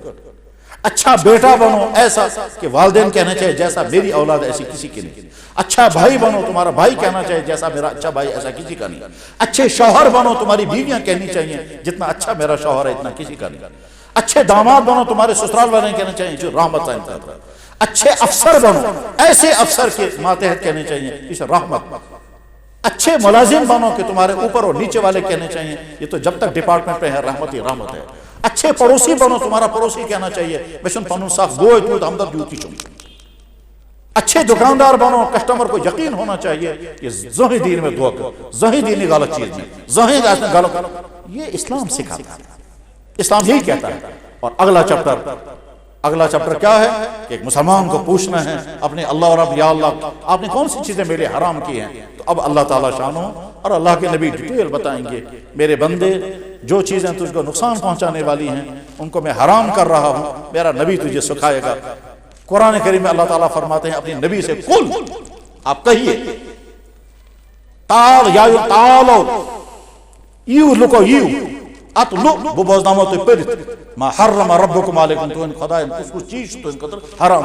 اچھا بیٹا بنو، ایسا کہ والدین کہنا چاہیے جیسا میری اولاد ایسی کسی کی نہیں۔ اچھا بھائی بنو، تمہارا بھائی کہنا چاہیے جیسا میرا اچھا بھائی ایسا کسی کا نہیں۔ اچھے شوہر بنو، تمہاری بیویاں کہنی چاہیے جتنا اچھا میرا شوہر ہے اتنا کسی کا نہیں۔ اچھے داماد بنو، تمہارے سسرال والے کہنا چاہیے جو رحمت کا انتظار ہے۔ اچھے افسر بنو، ایسے افسر کے ماتحت کہنے چاہیے اس رحمت۔ اچھے ملازم بنو کہ تمہارے اوپر اور نیچے والے کہنے چاہیے یہ تو جب تک ڈپارٹمنٹ پہ ہے رحمت ہی رحمت ہے۔ اچھے پڑوسی بنو، تمہارا پڑوسی کہنا چاہیے بشن پنن ساخ گوئے تو ہمدرد یوتی چون۔ اچھے دکاندار بنو، کسٹمر کو یقین ہونا چاہیے کہ زہی دین میں دھوکہ، زہی دین غلط چیز میں، زہی غلط، یہ اسلام سکھاتا ہے، اسلام یہی کہتا ہے۔ اور اگلا چپٹر کیا ہے کہ ایک مسلمان کو پوچھنا ہے اپنے اللہ اور اب یا اللہ آپ نے کون سی چیزیں میرے حرام کی ہیں، تو اب اللہ تعالیٰ شانو اور اللہ کے نبی ڈیٹیل بتائیں گے میرے بندے جو چیزیں تجھ کو نقصان پہنچانے والی ہیں ان کو میں حرام کر رہا ہوں، میرا نبی تجھے سکھائے گا۔ قرآن کریم میں اللہ تعالیٰ فرماتے ہیں اپنے نبی سے قل، آپ کہیے تال یا تالو ایو لکو ایو اتلو bu bozdamı to perit ma harrama rabbukum aleykum to in khudayın kusku çiş to in kadar haram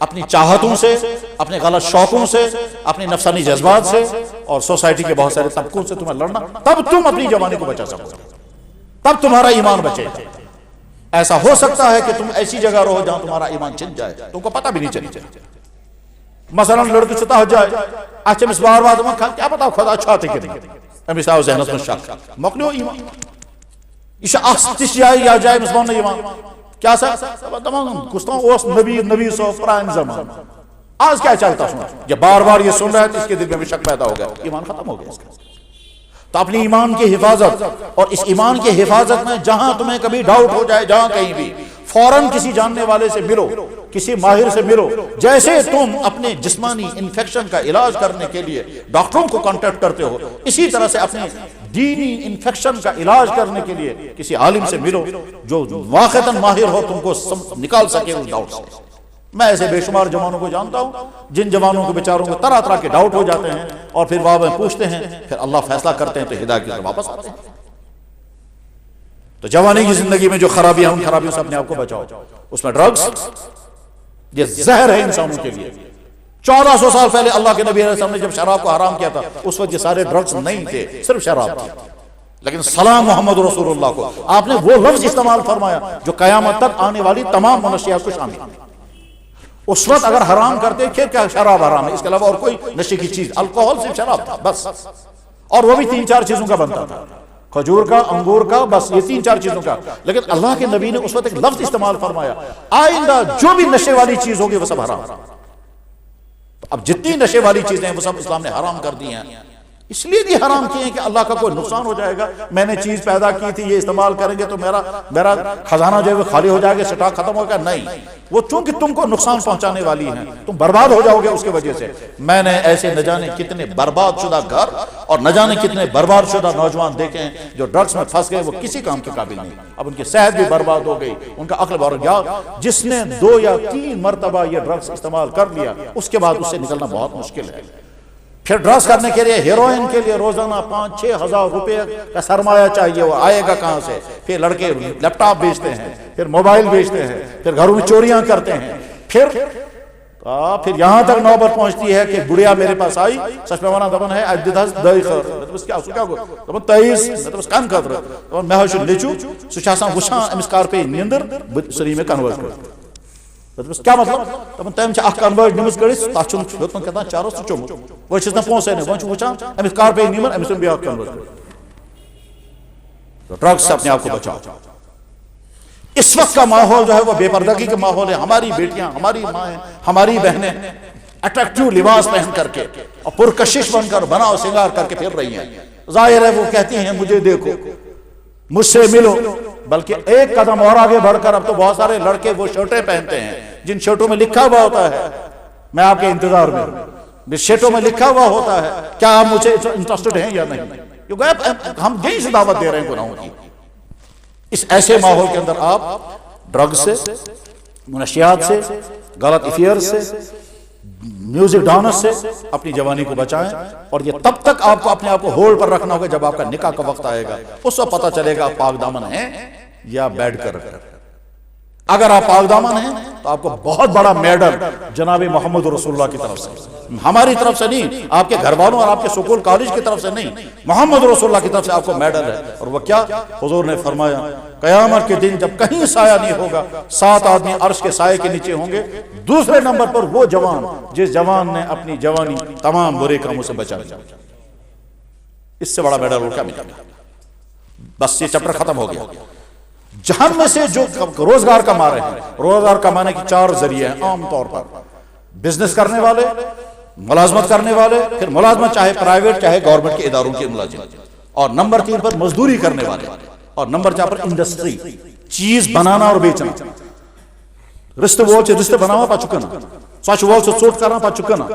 اپنی چاہتوں سے، اپنے غلط شوقوں سے، اپنی نفسانی جذبات سے اور سوسائٹی کے بہت سارے طبقوں سے تمہیں لڑنا، تب تم اپنی جوانی کو بچا سکو گے، تب تمہارا ایمان بچے گا۔ ایسا ہو سکتا ہے کہ تم ایسی جگہ رہو جہاں تمہارا ایمان چھن جائے، تم کو پتہ بھی نہیں چلے۔ مثلا لڑکی سے تہ جائے، اچھا مس بار بار تمہیں کیا پتا خدا چھاتے کہ نہیں، امس آو ذہنس من شک مکلیو ایمان، یہ تش جائے یا جائے مسلمان ایمان کیا سا تمام کستوں اس نبی صاحب پران زمان آج کیا چلتا سنا، یہ بار بار یہ سن رہا ہے تو اس کے دل میں بھی شک پیدا ہو گیا، ایمان ختم ہو گیا اس کا۔ تو اپنی ایمان کی حفاظت، اور اس ایمان کی حفاظت میں جہاں تمہیں کبھی ڈاؤٹ ہو جائے، جہاں کہیں بھی فوراً کسی جاننے والے سے ملو، کسی ماہر سے ملو۔ جیسے تم اپنے جسمانی انفیکشن کا علاج کرنے کے لیے ڈاکٹروں کو کانٹیکٹ کرتے ہو، اسی طرح سے اپنے دینی انفیکشن کا علاج کرنے کے لیے کسی عالم سے ملو جو واقعتاً ماہر ہو، تم کو نکال سکے اس ڈاؤٹ سے۔ میں ایسے بے شمار جوانوں کو جانتا ہوں جن جوانوں کو بیچاروں کو طرح طرح کے ڈاؤٹ ہو جاتے ہیں، اور پھر وہ پوچھتے ہیں، پھر اللہ فیصلہ کرتے ہیں تو ہدایت کی طرف واپس آتے ہیں۔ تو جوانی کی زندگی میں جو خرابیاں، ان خرابیوں سے اپنے آپ کو بچاؤ۔ اس میں ڈرگز یہ زہر ہے انسانوں کے لیے۔ 1400 سال پہلے اللہ کے نبی علیہ السلام نے جب شراب کو حرام کیا تھا، اس وقت یہ سارے ڈرگز نہیں تھے، صرف شراب تھی، لیکن سلام محمد رسول اللہ کو آپ نے وہ لفظ استعمال فرمایا جو قیامت تک آنے والی تمام منشیات کو شامل ہے۔ اس وقت اگر حرام کرتے کہ کیا شراب حرام ہے، اس کے علاوہ اور کوئی نشے کی چیز، الکوہل صرف شراب تھا بس، اور وہ بھی 3-4 چیزوں کا بنتا تھا، کھجور کا، انگور کا، بس یہ 3-4 چیزوں کا۔ لیکن اللہ کے نبی نے اس وقت ایک لفظ استعمال فرمایا، آئندہ جو بھی نشے والی چیز ہوگی وہ سب حرام۔ اب جتنی نشے والی چیزیں ہیں وہ سب اسلام نے حرام کر دی ہیں، اس لیے بھی حرام کیے ہیں کہ اللہ کا کوئی نقصان ہو جائے گا، میں نے چیز پیدا کی تھی، یہ استعمال کریں گے تو میرا خزانہ جو ہے وہ خالی ہو جائے گا، سٹاک ختم ہوگا، نہیں، وہ چونکہ تم کو نقصان پہنچانے والی ہیں، تم برباد ہو جاؤ گے اس کی وجہ سے۔ میں نے ایسے نہ جانے کتنے برباد شدہ گھر اور نہ جانے کتنے برباد شدہ نوجوان دیکھے ہیں جو ڈرگس میں پھنس گئے، وہ کسی کام کے قابل نہیں، اب ان کی صحت بھی برباد ہو گئی، ان کا عقل بھر گیا۔ جس نے 2 یا 3 مرتبہ یہ ڈرگس استعمال کر لیا، اس کے بعد اس سے نکلنا بہت مشکل ہے۔ پھر ڈرگس کرنے کے لیے، ہیروئن کے لیے روزانہ 5-6 ہزار روپے کا سرمایہ چاہیے، وہ آئے گا کہاں سے؟ پھر لڑکے لیپ ٹاپ بیچتے ہیں، پھر موبائل بیچتے ہیں، پھر گھروں میں چوریاں کرتے ہیں، پھر یہاں تک نوبت پہنچتی ہے کہ بڑھیا میرے پاس آئی، سچ میں دپن ہے اجداس دئی خر دپس کیا گو دپن تیس دپس کم خطر دپن میں ہش لیچو سہ آسان وچھان امس کار پے نیندر سری میں کنورٹ کر دپس کیا مطلب دپن تم چھ اخ کنورٹ نمس کڑس تا چھن ہتن کتان چارس تو چوم وہ چھس نہ پونسے نہ وچھ وچھان امس کار پے نیمر امس بیا کنورٹ کر ڈرگس سے اپنے آپ کو بچاؤ۔ اس وقت کا ماحول جو ہے وہ بے پردگی کا ماحول ہے، ہماری بیٹیاں، ہماری مائیں، ہماری بہنیں اٹریکٹیو لباس پہن کر کے اور پرکشش بن کر بناؤ سنگار کر کے پھر رہی ہیں۔ ظاہر ہے وہ کہتی ہیں مجھے دیکھو، مجھ سے ملو، بلکہ ایک قدم اور آگے بڑھ کر اب تو بہت سارے لڑکے وہ شرٹیں پہنتے ہیں جن شرٹوں میں لکھا ہوا ہوتا ہے میں آپ کے انتظار میں ہوں، شرٹوں میں لکھا ہوا ہوتا ہے کیا آپ مجھے انٹرسٹڈ ہیں یا نہیں، کیونکہ ہم یہیں سے دعوت دے رہے ہیں گناہوں کی۔ اس ایسے ماحول کے اندر آپ ڈرگ سے، منشیات سے، غلط افیئر سے، میوزک ڈانس سے اپنی جوانی کو بچائیں، اور یہ تب تک آپ کو اپنے آپ کو ہولڈ پر رکھنا ہوگا جب آپ کا نکاح کا وقت آئے گا، اس وقت پتہ چلے گا آپ پاک دامن ہیں یا بیڈ کر رہے ہیں۔ اگر آپ پاک دامن ہیں تو آپ کو بہت بڑا میڈل جناب محمد رسول اللہ کی طرف سے، ہماری طرف سے نہیں، آپ کے گھر والوں اور آپ کے سکول کالج کی طرف سے نہیں، محمد رسول اللہ کی طرف سے آپ کو میڈل ہے۔ اور وہ کیا؟ حضور نے فرمایا قیامت کے دن جب کہیں سایہ نہیں ہوگا، 7 آدمی عرش کے سائے کے نیچے ہوں گے، دوسرے نمبر پر وہ جوان جس جوان نے اپنی جوانی تمام برے کاموں سے بچا لیا۔ اس سے بڑا میڈل اور کیا ملے گا؟ بس یہ چیپٹر ختم ہو گیا۔ جہنم میں سے جو روزگار کما رہے ہیں، روزگار کمانے کی 4 ذریعے ہیں عام طور پر: بزنس کرنے والے، ملازمت کرنے والے، پھر ملازمت چاہے پرائیویٹ چاہے گورنمنٹ کے اداروں کے ملازم، اور نمبر 3 پر مزدوری کرنے والے، اور نمبر 4 پر انڈسٹری، چیز بنانا اور بیچنا، رشتے وول سے رشتے بنانا پا چکنا، سوچ وول سے سوٹ کرنا پا چکنا،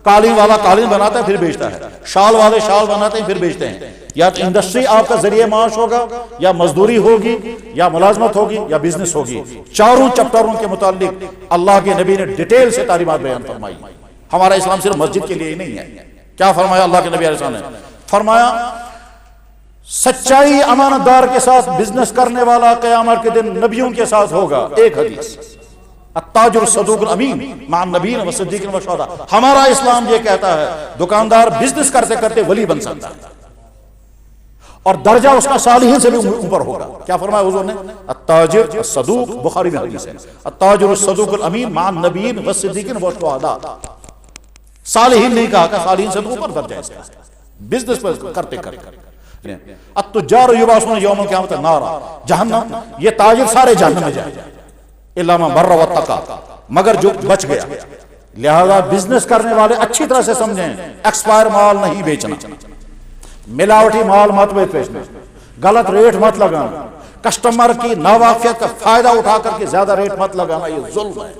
قالین والا قالین بناتا ہے پھر بیچتا ہے، شال والے شال بناتے ہیں پھر بیچتے ہیں۔ یا انڈسٹری آپ کا ذریعہ معاش ہوگا، یا مزدوری ہوگی، یا ملازمت ہوگی، یا بزنس ہوگی۔ 4 چپٹروں کے متعلق اللہ کے نبی نے ڈیٹیل سے تعلیمات بیان فرمائی۔ ہمارا اسلام صرف مسجد کے لیے ہی نہیں ہے۔ کیا فرمایا اللہ کے نبی علیہ السلام نے؟ فرمایا سچائی امانت دار کے ساتھ بزنس کرنے والا قیامت کے دن نبیوں کے ساتھ ہوگا۔ ایک حدیث التاجر الصدوق الامین مع النبیین والصدیقین والشہداء. ہمارا اسلام یہ کہتا ہے دکاندار بزنس کرتے کرتے ولی بن سکتا ہے اور درجہ اس کا صالحین سے بھی اوپر ہوگا. کیا فرمایا حضور نے؟ التاجر الصدوق، بخاری میں حدیث ہے، التاجر الصدوق الامین مع النبیین والصدیقین والشہداء. صالحین نہیں کہا کہ صالحین سے اوپر درجہ ہے بزنس پر کرتے کرتے. التجار یبعثون یوم القیامت نارا، جہنم، یہ تاجر سارے جہنم میں جائیں الا من بر واتقى، مگر جو بچ گیا. لہذا بزنس کرنے والے اچھی طرح سے سمجھیں ایکسپائر مال نہیں بیچنا، ملاوٹی مال مت بیچنا، غلط ریٹ مت لگانا، کسٹمر کی ناواقفیت کا فائدہ اٹھا کر کے زیادہ ریٹ مت لگانا، یہ ظلم ہے.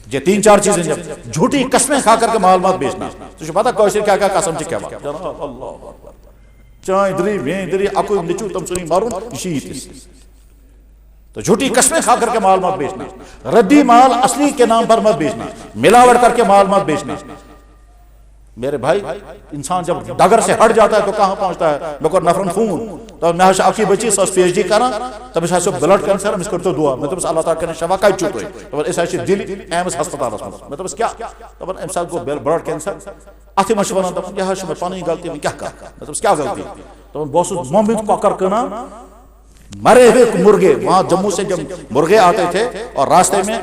یہ تین چار چیزیں، جب جھوٹی قسمیں کھا کر کے مال مت بیچنا. تو پتا کوشش کیا کیا قسم سے کیا بات جناب اللہ چائے دری ویں دری اکو نچو تم سنی مارون شیت. تو جھوٹی قسمیں کھا کر کے مال مت بیچنا، ردی مال اصلی کے نام پر مت بیچنا، ملاوٹ کر کے مال مت بیچنا. میرے بھائی انسان جب ڈگر سے ہٹ جاتا ہے تو کہاں پہنچتا ہے؟ میں کو نفرن خون تو میں اکی بچی سو پی ایچ ڈی کرا تب اس بلڈ کینسر اس کرتے دعا میں تو بس اللہ تعالیٰ کرنے شفا کا چوت ہوئی تو اس دل ایمس ہسپتال میں تو بس کیا تو ام ساتھ کو بلڈ کینسر اتھی مش ونان دپان یہ میں پنی غلطی میں کیا کر میں تو بس کیا غلطی تو بہت مومن کۄکر کٕنان مرے ہوئے مرغے. وہاں جموں سے جب مرغے آتے تھے اور راستے میں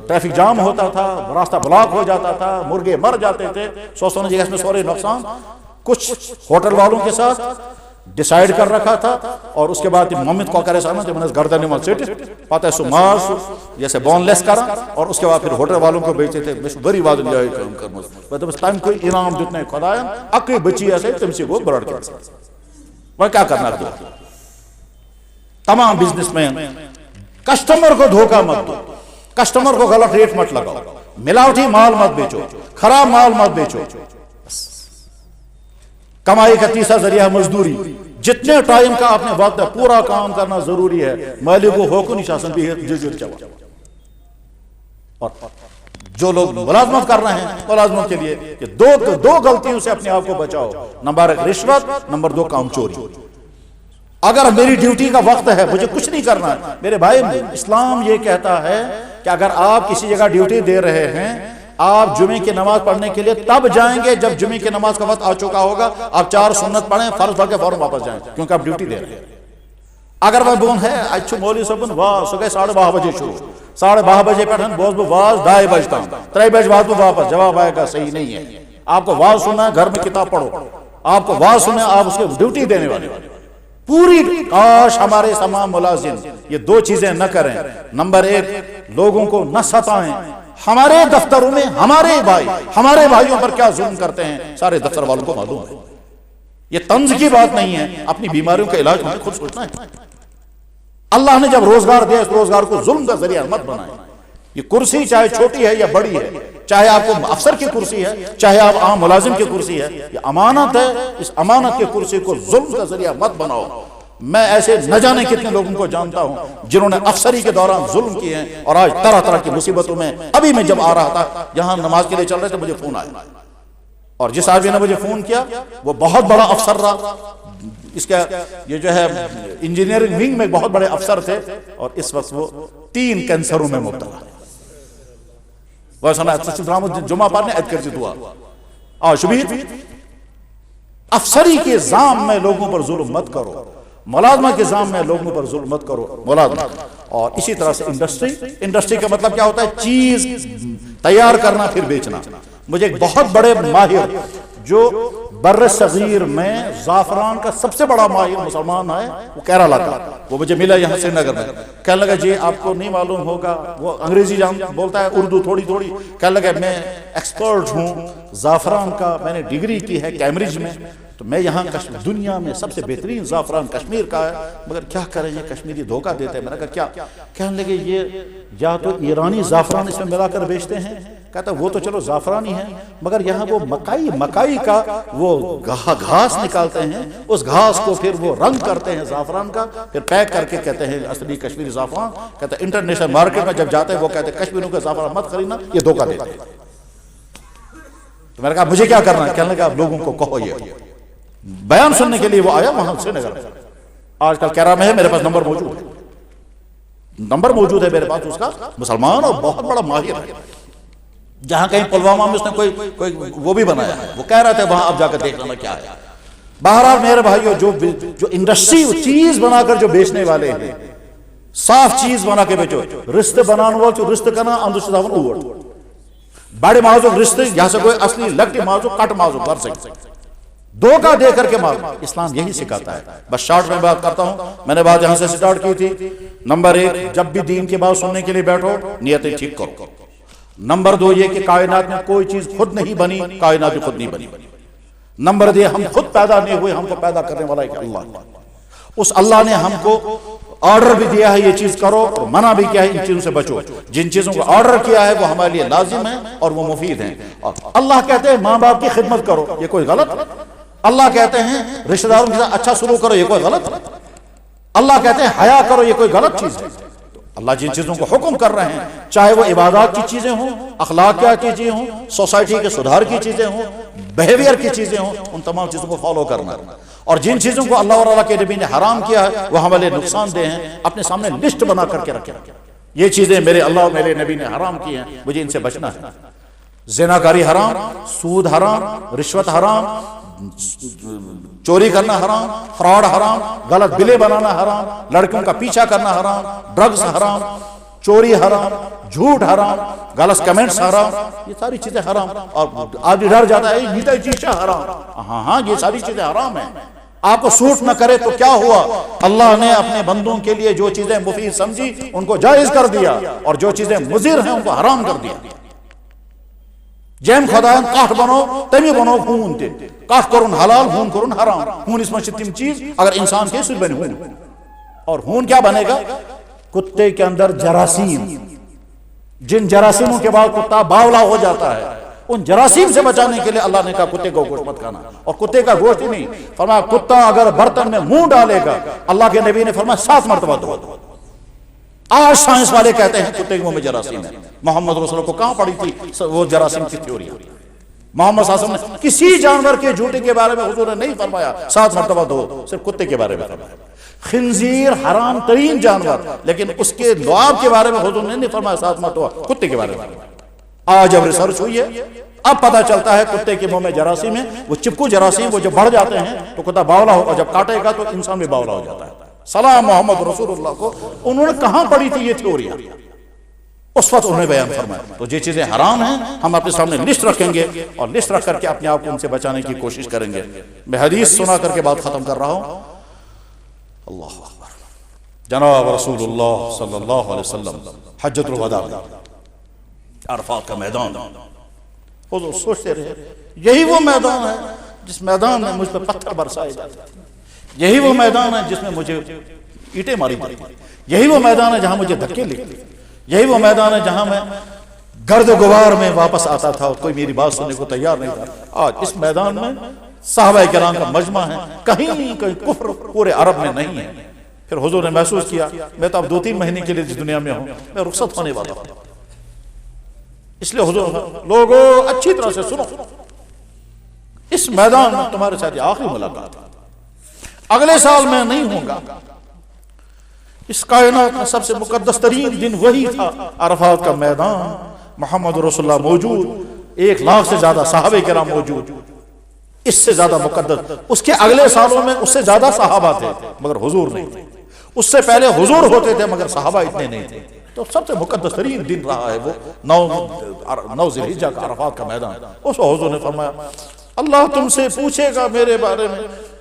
ٹریفک جام ہوتا تھا، راستہ بلاک ہو جاتا تھا، مرغے مر جاتے تھے. سوچتا ہوں اس میں سورے نقصان کچھ ہوٹل والوں کے ساتھ ڈیسائیڈ کر رکھا تھا اور اس کے بعد محمد کوکر سانا جب میں گردن میں سیٹ پتہ ہے سو ماس جیسے بون لیس کرا اور اس کے بعد پھر ہوٹل والوں کو بیچتے تھے. میں بری بات جائے کرنا تم کوئی انعام دیتے خدایا اکی بچی ایسے تم سے وہ بلڈ کینسر وہ کیا کرنا دو. تمام بزنس مین کسٹمر کو دھوکہ مت دو، کسٹمر کو غلط ریٹ مت لگاؤ، ملاوٹی مال مت بیچو، خراب مال مت بیچو. کمائی کا تیسرا ذریعہ مزدوری. جتنے ٹائم کا آپ نے وقت ہے پورا کام کرنا ضروری ہے. مالک کو ہوکو نشاسن بھی ہے. اور جو لوگ ملازمت کر رہے ہیں ملازمت کے لیے کہ دو غلطیوں سے اپنے آپ کو بچاؤ. نمبر 1 رشوت، نمبر 2 کام چوری. اگر میری ڈیوٹی کا وقت ہے مجھے کچھ نہیں کرنا ہے. میرے بھائی اسلام یہ کہتا ہے کہ اگر آپ کسی جگہ ڈیوٹی دے رہے ہیں آپ جمعے کی نماز پڑھنے کے لیے تب جائیں گے جب جمعے کی نماز کا وقت آ چکا ہوگا. آپ 4 سنت پڑھیں، فرض پڑھ کے فوراً واپس جائیں کیونکہ آپ ڈیوٹی دے رہے ہیں. اگر وہ بون ہے اچھا مولوی صاحب واہ صبح 12:30 بجے شروع 12:30 بجے پڑھن بوز واز 2:30 بجے تک 3 بجے بعد واپس جواب آئے گا صحیح نہیں ہے. آپ کو واز سننا ہے گھر میں کتاب پڑھو، آپ کو واز سننا ہے آپ اس کی ڈیوٹی دینے والے پوری. کاش ہمارے تمام ملازم یہ 2 چیزیں نہ کریں. نمبر 1 لوگوں کو نہ ستائیں. ہمارے دفتروں میں ہمارے بھائیوں پر کیا ظلم کرتے ہیں سارے دفتر والوں کو معلوم ہے. یہ طنز کی بات نہیں ہے، اپنی بیماریوں کا علاج ہمیں خود سوچنا ہے. اللہ نے جب روزگار دیا اس روزگار کو ظلم کا ذریعہ مت بنائیں. یہ کرسی چاہے چھوٹی ہے یا بڑی ہے، چاہے آپ کو افسر کی کرسی ہے چاہے آپ عام ملازم کی کرسی ہے، یہ امانت ہے. اس امانت کی کرسی کو ظلم کا ذریعہ مت بناؤ. میں ایسے نہ جانے کتنے لوگوں کو جانتا ہوں جنہوں نے افسری کے دوران ظلم کیے ہیں اور آج طرح طرح کی مصیبتوں میں. ابھی میں جب آ رہا تھا یہاں نماز کے لیے چل رہے تھے مجھے فون آیا اور جس آدمی نے مجھے فون کیا وہ بہت بڑا افسر رہا. اس کا یہ جو ہے انجینئرنگ ونگ میں بہت بڑے افسر تھے اور اس وقت وہ 3 کینسروں میں مبتلا. جمعہ پڑھنے عید کرتی دعا شبیر افسری کے زام میں لوگوں پر ظلم مت کرو، ملازمہ کے زام میں لوگوں پر ظلم مت کرو ملازمہ. اور اسی طرح سے انڈسٹری کا مطلب کیا ہوتا ہے؟ چیز تیار کرنا پھر بیچنا. مجھے ایک بہت بڑے ماہر جو بر صغیر میں زعفران کا سب سے بڑا ماہر مسلمان ہے وہ کیرالہ کا، وہ مجھے ملا یہاں سری نگر میں. کہنے لگا جی آپ کو نہیں معلوم ہوگا، وہ انگریزی بولتا ہے اردو تھوڑی تھوڑی. کہنے لگا میں ایکسپرٹ ہوں زعفران کا، میں نے ڈگری کی ہے کیمبرج میں، تو میں یہاں دنیا میں سب سے بہترین زعفران کشمیر کا ہے، مگر کیا کریں یہ کشمیری دھوکہ دیتے ہیں. میں نے کہا کیا؟ کہنے لگے یہ یا تو ایرانی زعفران اس میں ملا کر بیچتے ہیں. کہتا وہ تو چلو زعفران ہی ہے مگر یہاں وہ مکائی کا وہ گھاس نکالتے ہیں، اس گھاس کو پھر وہ رنگ کرتے ہیں زعفران کا، پھر پیک کر کے کہتے ہیں اصلی کشمیری زعفران. کہتا انٹرنیشنل مارکیٹ میں جب جاتے ہیں وہ کہتے ہیں کشمیریوں کا زعفران مت خریدنا، یہ دھوکہ دیتے ہیں. تو میں نے کہا مجھے کیا کرنا ہے؟ کہنے لگا آپ لوگوں کو کہو. یہ بیان سننے کے لیے وہ آیا وہاں سے نگر. آج کل کیرا میں ہے، میرے پاس نمبر موجود ہے. نمبر موجود ہے میرے پاس اس کا، مسلمان اور بہت بڑا ماہر ہے، جہاں کہیں پلوامہ میں اس نے کوئی وہ بھی بنایا ہے، وہ کہہ رہا تھا وہاں اب جا کر دیکھ لینا کیا ہے۔ بہرحال میرے بھائیو، جو انڈسٹری چیز بنا کر جو بیچنے والے ہیں، صاف چیز بنا کے بیچو، رشتے بنانے والے جو رشتے کرنا اندر سے اوٹ بڑے مازو رشتے، یہاں سے کوئی اصلی لگتی مازو کٹ مازو کر سکتے، دھوکہ دے کر کے مارو، اسلام یہی سکھاتا ہے۔ بس شارٹ میں بات کرتا ہوں، میں نے بات یہاں سے سٹارٹ کی تھی۔ نمبر 1، جب بھی دین کی بات سننے کے لیے بیٹھو نیتیں ٹھیک کرو۔ نمبر 2 یہ کہ کائنات میں کوئی چیز خود نہیں بنی، کائنات بھی خود نہیں بنی۔ نمبر 3 ہم خود پیدا نہیں ہوئے، ہم کو پیدا کرنے والا ایک اللہ، اس اللہ نے ہم کو آرڈر بھی دیا ہے یہ چیز کرو، اور منع بھی کیا ہے ان چیزوں سے بچو۔ جن چیزوں کو آرڈر کیا ہے وہ ہمارے لیے لازم ہے اور وہ مفید ہیں۔ اور اللہ کہتے ہیں ماں باپ کی خدمت کرو، یہ کوئی غلط؟ اللہ کہتے ہیں رشتہ داروں کے ساتھ اچھا سلوک کرو، یہ کوئی غلط؟ اللہ کہتے ہیں حیا کرو، یہ کوئی غلط چیز ہے؟ اللہ جن چیزوں کو حکم کر رہے ہیں، چاہے وہ عبادات کی چیزیں ہوں، اخلاقیات کی چیزیں ہوں، سوسائٹی کے سدھار کی چیزیں ہوں، بیہیویئر کی چیزیں ہوں، ان تمام چیزوں کو فالو کرنا۔ اور جن چیزوں کو اللہ اور اللہ کے نبی نے حرام کیا ہے وہ ہمارے نقصان دہ ہیں، اپنے سامنے لسٹ بنا کر کے رکھیں، یہ چیزیں میرے اللہ اور میرے نبی نے حرام کی ہیں، مجھے ان سے بچنا ہے۔ زناکاری حرام، سود حرام، رشوت حرام، چوری کرنا حرام، فراڈ حرام، غلط بلیں بنانا حرام، لڑکیوں کا پیچھا کرنا حرام، ڈرگز حرام، چوری حرام، جھوٹ حرام، غلط کمنٹس حرام، یہ ساری چیزیں حرام۔ اور آدمی ڈر جاتا ہے یہ چیزیں حرام، ہاں یہ ساری چیزیں حرام ہیں۔ آپ کو سوٹ نہ کرے تو کیا ہوا؟ اللہ نے اپنے بندوں کے لیے جو چیزیں مفید سمجھی ان کو جائز کر دیا، اور جو چیزیں مضر ہیں ان کو حرام کر دیا۔ جیم خدایان کاٹ بنو تمی بنو خون تے کاٹ کرن حلال ہون کرن حرام۔ ہون اس میں تم چیز اگر انسان کے سر بنے ہون، اور ہون کیا بنے گا؟ کتے کے اندر جراثیم، جن جراثیموں کے بعد کتا باولا ہو جاتا ہے، ان جراثیم سے بچانے کے لیے اللہ نے کہا کتے کو گوشت مت کھانا۔ اور کتے کا گوشت ہی نہیں، فرمایا کتا اگر برتن میں منہ ڈالے گا، اللہ کے نبی نے فرمایا 7 مرتبہ دھو۔ آج سائنس والے کہتے ہیں کتے کے منہ میں جراثیم ہے، محمد رسول کو کہاں پڑی تھی وہ جراثیم کی تھیوری؟ محمد صلی اللہ علیہ وسلم نے کسی جانور کے جھوٹے کے بارے میں حضور نے نہیں فرمایا 7 مرتبہ دھو، صرف کتے کے بارے میں فرمایا۔ خنزیر حرام ترین جانور، لیکن اس کے لعاب کے بارے میں حضور نے نہیں فرمایا 7 مرتبہ، کتے کے بارے میں۔ آج جب ریسرچ ہوئی ہے اب پتہ چلتا ہے کتے کے منہ میں جراثیم ہے، وہ چپکو جراثیم، وہ جب بڑھ جاتے ہیں تو کتا باولا ہوگا، جب کاٹے گا تو انسان بھی باولا ہو جاتا ہے۔ سلام محمد رسول اللہ کو انہوں نے کہاں پڑھی تھی یہ تھیوریاں؟ اس وقت انہوں نے بیان فرمایا۔ تو یہ چیزیں حرام ہیں، ہم اپنے سامنے لسٹ رکھیں گے اور لسٹ رکھ کر کے اپنے آپ کو ان سے بچانے کی کوشش کریں گے۔ میں حدیث سنا کر کے بات ختم کر رہا ہوں۔ اللہ اکبر، جناب رسول اللہ صلی اللہ علیہ وسلم حجۃ الوداع، عرفات کا میدان، حضور سوچتے رہے یہی وہ میدان ہے جس میدان میں مجھ پر پتھر برسائے جاتے ہیں، یہی وہ میدان ہے جس میں مجھے اینٹیں ماری جاتی ہیں، یہی وہ میدان ہے جہاں مجھے دھکے لگتے، یہی وہ میدان ہے جہاں میں گرد و غبار میں واپس آتا تھا اور کوئی میری بات سننے کو تیار نہیں تھا۔ آج اس میدان میں صحابہ کرام کا مجمع ہے، کہیں کفر پورے عرب میں نہیں ہے۔ پھر حضور نے محسوس کیا میں تو اب 2-3 مہینے کے لیے اس دنیا میں ہوں، میں رخصت ہونے والا ہوں، اس لیے حضور لوگوں اچھی طرح سے سنو، اس میدان میں تمہارے ساتھ آخری ملاقات ہے، اگلے سال میں نہیں ہوں گا۔ اس کائنات میں سب سے مقدس ترین دن وہی تھا، عرفات کا میدان، محمد رسول اللہ موجود، 1 لاکھ سے زیادہ صحابہ کرام موجود، اس سے زیادہ مقدس۔ اس کے اگلے سالوں میں اس سے زیادہ صحابہ تھے مگر حضور نہیں تھے، اس سے پہلے حضور ہوتے تھے مگر صحابہ اتنے نہیں تھے۔ تو سب سے مقدس ترین دن رہا ہے وہ 9 ذی الحجہ کا عرفات کا میدان۔ اس وقت حضور نے فرمایا اللہ تم سے پوچھے گا میرے بارے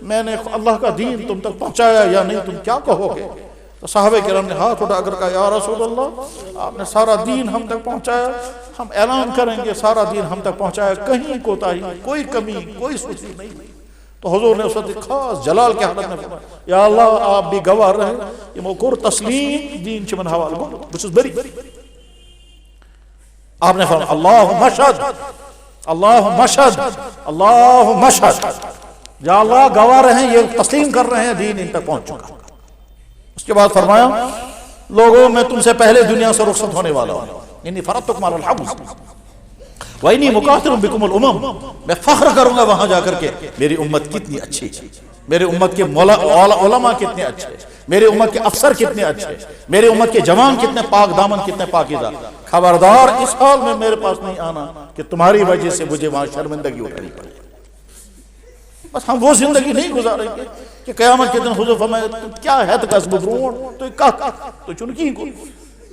میں نے اللہ کا دین تم تک پہنچایا یا نہیں، تم کیا کہو گے؟ تو صحابہ کرام نے ہاتھ اٹھا کر کہا یا رسول اللہ آپ نے سارا دین ہم تک پہنچایا، ہم اعلان کریں گے سارا دین ہم تک پہنچایا، کہیں کوتاہی، کوئی کمی، کوئی سستی نہیں۔ تو حضور نے اس وقت خاص جلال کے حالت میں فرمایا یا اللہ آپ بھی گواہ رہے یہ موقور تسلیم دین چمن حوال گو بچس بری۔ آپ نے فرمایا اللہم اشہد، اللہم اشہد، اللہم اشہد، یا اللہ گواہ رہے یہ تسلیم کر رہے ہیں دین ان تک پہنچ چکا۔ اس کے بعد فرمایا لوگوں میں تم سے پہلے دنیا سے رخصت ہونے والا ہوں، انی فرضتکم علی الحبس، وَإِنِّي مُكَاثِرٌ بِكُمُ الْأُمَمَ، میں فخر کروں گا وہاں جا کر کے میری امت کتنی اچھی ہے، میرے امت کے علماء کتنے اچھے، میرے امت کے افسر کتنے اچھے، میرے امت کے جوان کتنے پاک دامن، کتنے پاکیزہ۔ خبردار اس حال میں میرے پاس نہیں آنا کہ تمہاری وجہ سے مجھے وہاں شرمندگی اٹھانی پڑے۔ بس ہم وہ زندگی نہیں گزاریں گے کہ قیامت کے دن حضور فرمائے کیا ہے تو کسب برون تو تو چنکی کو،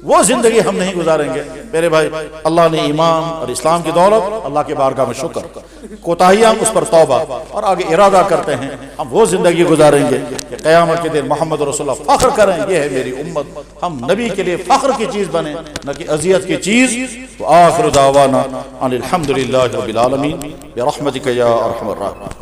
وہ زندگی ہم نہیں گزاریں گے میرے بھائی۔ اللہ نے ایمان اور اسلام کی دولت، اللہ کے بارگاہ میں شکر، کوتاہیاں اس پر توبہ، اور آگے ارادہ کرتے ہیں ہم وہ زندگی گزاریں گے کہ قیامت کے دن محمد رسول اللہ فخر کریں یہ ہے میری امت، ہم نبی کے لیے فخر کی چیز بنیں نہ کہ اذیت کی چیز۔ وآخر دعوانا ان الحمدللہ رب العالمین برحمتک یا ارحم الراحمین۔